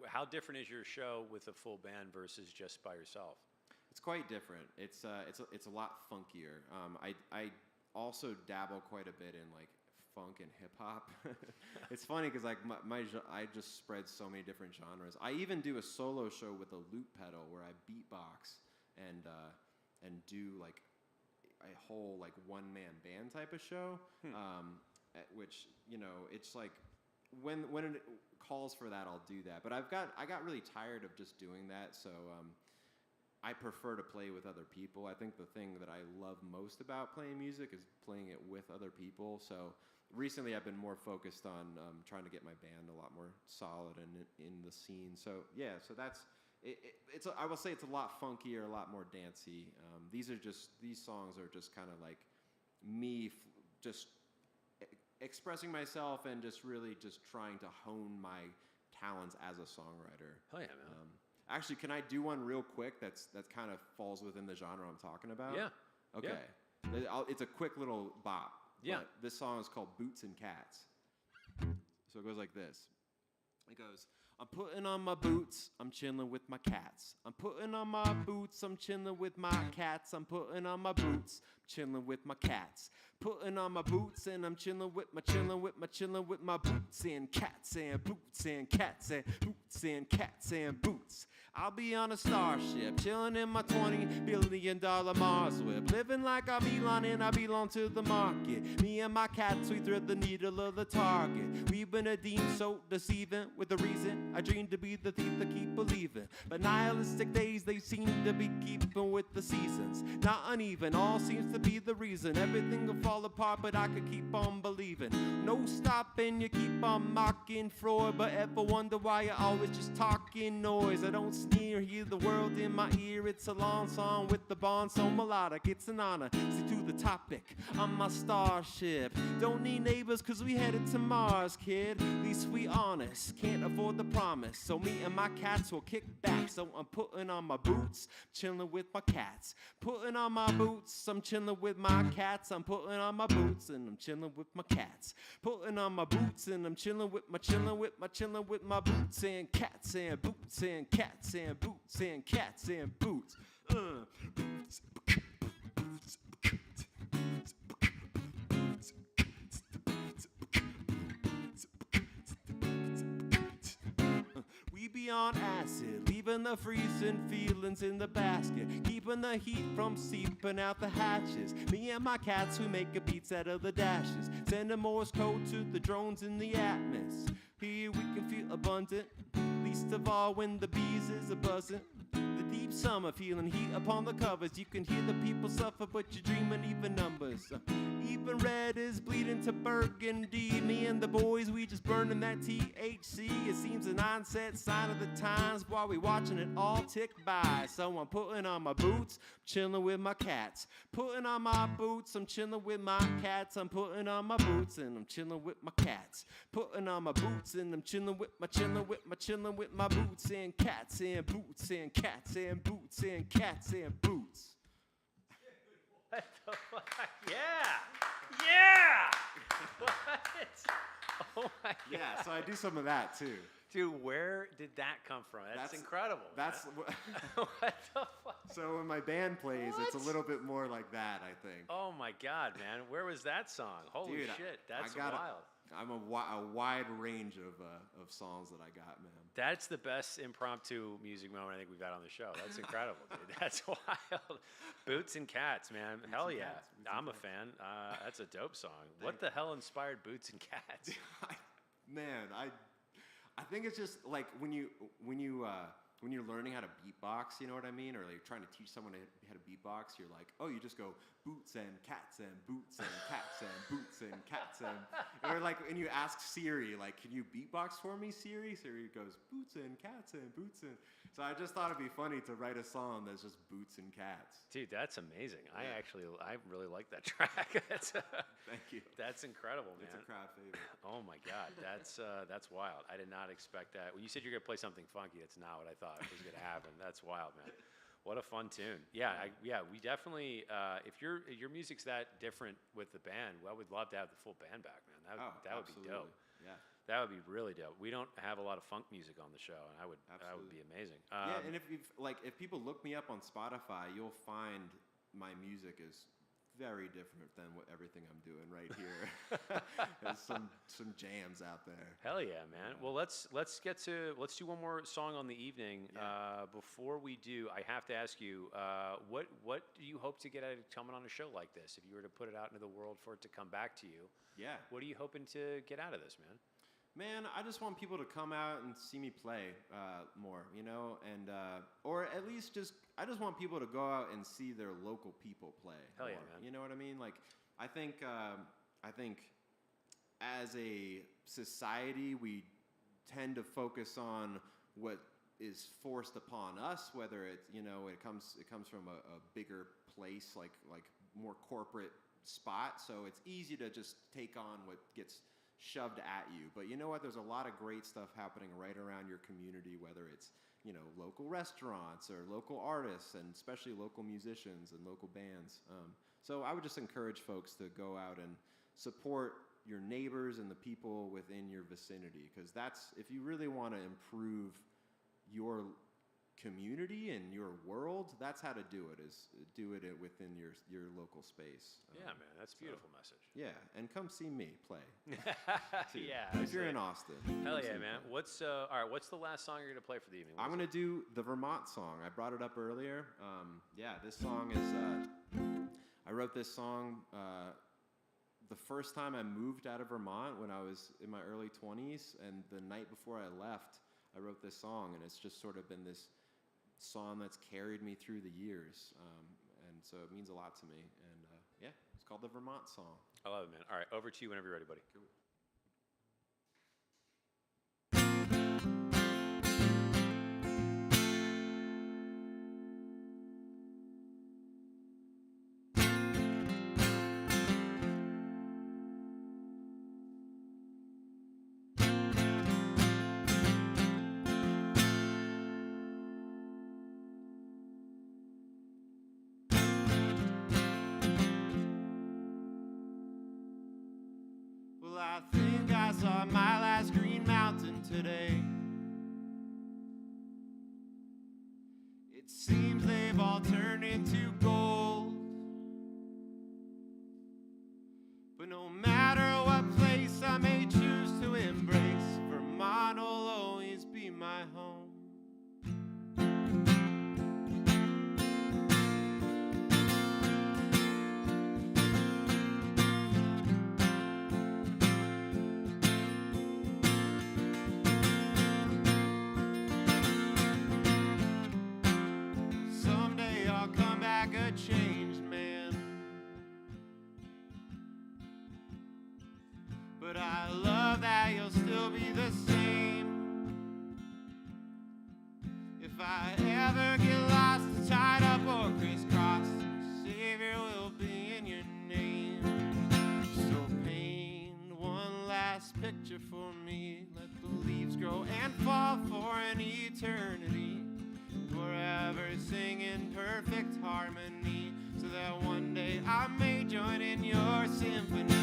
How different is your show with a full band versus just by yourself? It's quite different. It's a lot funkier. I also dabble quite a bit in like funk and hip hop. It's funny because like I just spread so many different genres. I even do a solo show with a loop pedal where I beatbox and do like a whole like one-man band type of show, which it's like when it calls for that, I'll do that. But I got really tired of just doing that, so I prefer to play with other people. I think the thing that I love most about playing music is playing it with other people. So recently, I've been more focused on trying to get my band a lot more solid and in the scene. So yeah, so that's. I will say it's a lot funkier, a lot more dancey. These songs are just kind of like me just expressing myself and just really just trying to hone my talents as a songwriter. Hell yeah, man. Actually, can I do one real quick that kind of falls within the genre I'm talking about? Yeah. Okay. Yeah. It's a quick little bop. Yeah. But this song is called Boots and Cats. So it goes like this. It goes, I'm putting on my boots, I'm chilling with my cats. I'm putting putting on my boots, I'm chilling with my cats. I'm putting on my boots, chilling with my cats. Putting on my boots and I'm chilling with my boots and cats and boots and cats and boots and cats and boots. I'll be on a starship, chilling in my $20 billion Mars whip, living like I'm Elon and I belong to the market. Me and my cats, we thread the needle of the target. We've been deemed so deceiving with the reason I dream to be the thief that keep believing. But nihilistic days, they seem to be keeping with the seasons. Not uneven, all seems to be the reason. Everything will fall apart, but I could keep on believing. No stopping, you keep on mocking Freud, but ever wonder why you're always just talking noise? I don't sneer, hear the world in my ear. It's a long song with the bond so melodic. It's an honor, stick to the topic on my starship. Don't need neighbors cause we headed to Mars, kid. At least we honest, can't afford the promise. So me and my cats will kick back. So I'm putting on my boots, chilling with my cats. Putting on my boots, I'm chilling with my cats. I'm putting on my boots and I'm chilling with my cats. Putting on my boots and I'm chilling with my boots and cats and boots and cats and boots and cats and boots. Boots. We be on acid, leaving the freezing feelings in the basket, keeping the heat from seeping out the hatches. Me and my cats, we make a beats out of the dashes, sending Morse code to the drones in the atmosphere. Here we can feel abundant, least of all when the bees is a buzzing. The deep summer feeling heat upon the covers. You can hear the people suffer, but you're dreaming even numbers. Even red is bleeding to burgundy. Me and the boys, we just burning that THC. It seems an onset sign of the times while we watching it all tick by. So I'm putting on my boots, chilling with my cats. Putting on my boots, I'm chilling with my cats. I'm putting on my boots and I'm chilling with my cats. Putting on my boots and I'm chilling with my boots and cats and boots and cats and boots and cats and boots. What the fuck? Yeah! Yeah! What? Oh my god. Yeah, so I do some of that too. Dude, where did that come from? That's incredible. That's what the fuck? So when my band plays, it's What? a little bit more like that, I think. Oh my god, man. Where was that song? Holy Dude, shit. That's I got wild. I'm a wide range of songs that I got, man. That's the best impromptu music moment I think we've had on the show. That's incredible, dude. That's wild. Boots and Cats, man. Hell yeah. I'm a fan. That's a dope song. What the hell inspired Boots and Cats? I think it's just like when you're learning how to beatbox, you know what I mean? Or like trying to teach someone how to beatbox, you're like, oh, you just go boots and cats and boots and cats and boots and cats and or like, and you ask Siri, like, can you beatbox for me, Siri? Siri goes boots and cats and boots and. So I just thought it'd be funny to write a song that's just boots and cats. Dude, that's amazing. Yeah. I really like that track. Thank you. That's incredible, man. It's a crowd favorite. Oh my god, that's wild. I did not expect that. When you said you're gonna play something funky, that's not what I thought was gonna happen. That's wild, man. What a fun tune. Yeah, we definitely. If your music's that different with the band, well, we'd love to have the full band back, man. That would be dope. Yeah. That would be really dope. We don't have a lot of funk music on the show, and that would be amazing. Yeah, and if people look me up on Spotify, you'll find my music is very different than everything I'm doing right here. There's some jams out there. Hell yeah, man. Well, let's do one more song on the evening. Yeah. Before we do, I have to ask you, what do you hope to get out of coming on a show like this? If you were to put it out into the world for it to come back to you, yeah. What are you hoping to get out of this, man? Man, I just want people to come out and see me play more, you know, and or at least I just want people to go out and see their local people play. Hell yeah, more, man. You know what I mean? Like, I think as a society, we tend to focus on what is forced upon us, whether it's, you know, it comes from a bigger place, like more corporate spot. So it's easy to just take on what gets shoved at you. But you know what? There's a lot of great stuff happening right around your community, whether it's, you know, local restaurants or local artists, and especially local musicians and local bands. So I would just encourage folks to go out and support your neighbors and the people within your vicinity, because that's, if you really want to improve your community and your world, that's how to do it, is do it within your local space. Yeah, man, that's a beautiful message. Yeah, and come see me play. Yeah. If you're in Austin. Hell come see yeah, me man. play. What's all right, what's the last song you're going to play for the evening? I'm going to do the Vermont song. I brought it up earlier. This song is, I wrote this song the first time I moved out of Vermont when I was in my early 20s, and the night before I left, I wrote this song, and it's just sort of been this song that's carried me through the years, and so it means a lot to me, and it's called the Vermont song. I love it, man. All right, over to you whenever you're ready, buddy. Cool. Well, I think I saw my last green mountain today. It seems they've all turned into gold. But no matter what place I may choose to embrace, Vermont will always be my home. Someday I'll come back a changed man, but I love that you'll still be the same. If I ever get lost, tied up, or crisscrossed, Savior will be in your name. So paint one last picture for me. Let the leaves grow and fall for an eternity. Forever sing in perfect harmony, so that one day I may join in your symphony.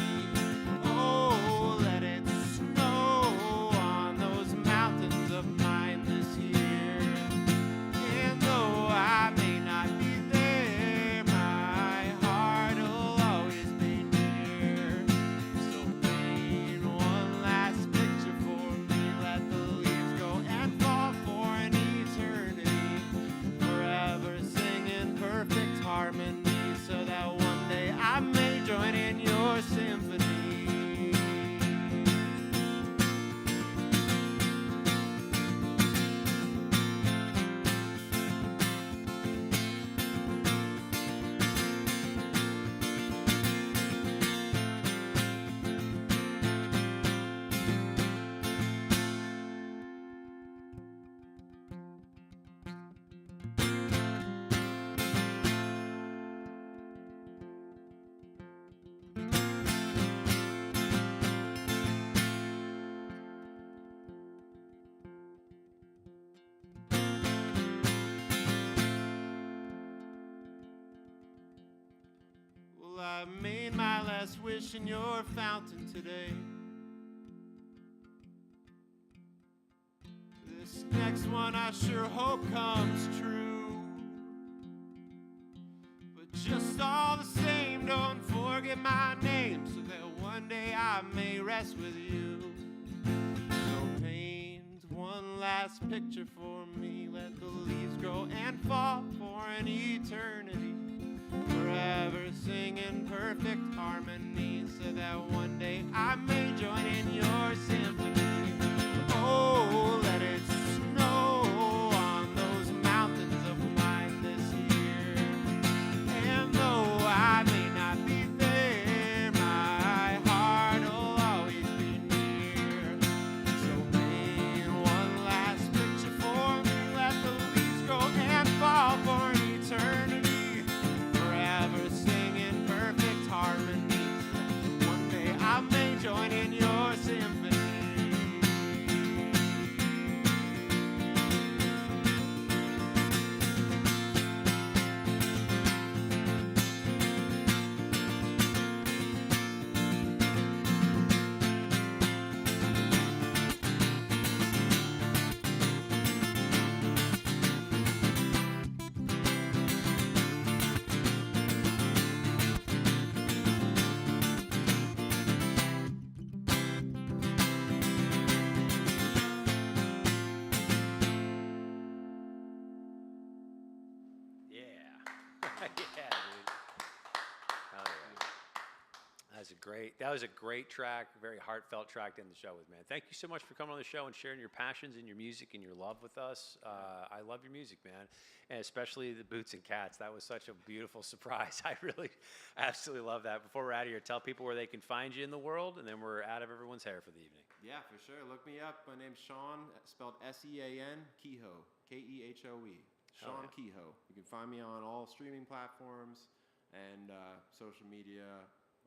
Oh, let it snow on those mountains of mine this year. And though I may not be there, my heart will always be near. So paint one last picture for me. Let the leaves go and fall for an eternity. Forever sing in perfect harmony, so that one day I may join in your symphony. Well, I made my last wish in your fountain today. This next one I sure hope comes true. But just all the same, don't forget my name, so that one day I may rest with you. So paint one last picture for me. Let the leaves grow and fall for an eternity. Forever sing in perfect harmony, so that one day I may join in your symphony. Oh, let it snow on those mountains of mine this year. And though I may not be there, my heart will always be near. So paint one last picture for me. Let the leaves grow and fall for an eternity. Forever sing in perfect harmony, so that one day I may join in Yeah, dude. Hell yeah. That was a great track, very heartfelt track to end the show with, man. Thank you so much for coming on the show and sharing your passions and your music and your love with us. I love your music, man, and especially the Boots and Cats. That was such a beautiful surprise. I really absolutely love that. Before we're out of here, tell people where they can find you in the world, and then we're out of everyone's hair for the evening. Yeah, for sure. Look me up. My name's Sean, spelled S-E-A-N, Kehoe, Kehoe. Sean yeah. Kehoe. You can find me on all streaming platforms and social media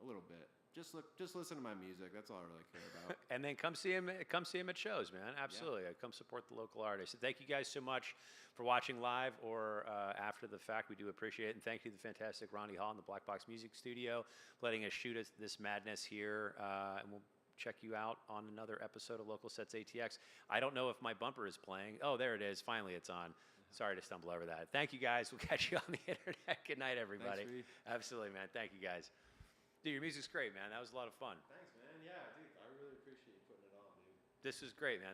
a little bit. Just listen to my music. That's all I really care about. And then come see him. Come see him at shows, man. Absolutely. Come support the local artists. Thank you guys so much for watching live or after the fact. We do appreciate it. And thank you to the fantastic Ronnie Hall in the Black Box Music Studio, letting us shoot this madness here. And we'll check you out on another episode of Local Sets ATX. I don't know if my bumper is playing. Oh, there it is. Finally, it's on. Sorry to stumble over that. Thank you, guys. We'll catch you on the internet. Good night, everybody. Thanks, Reed. Absolutely, man. Thank you, guys. Dude, your music's great, man. That was a lot of fun. Thanks, man. Yeah, dude. I really appreciate you putting it on, dude. This is great, man.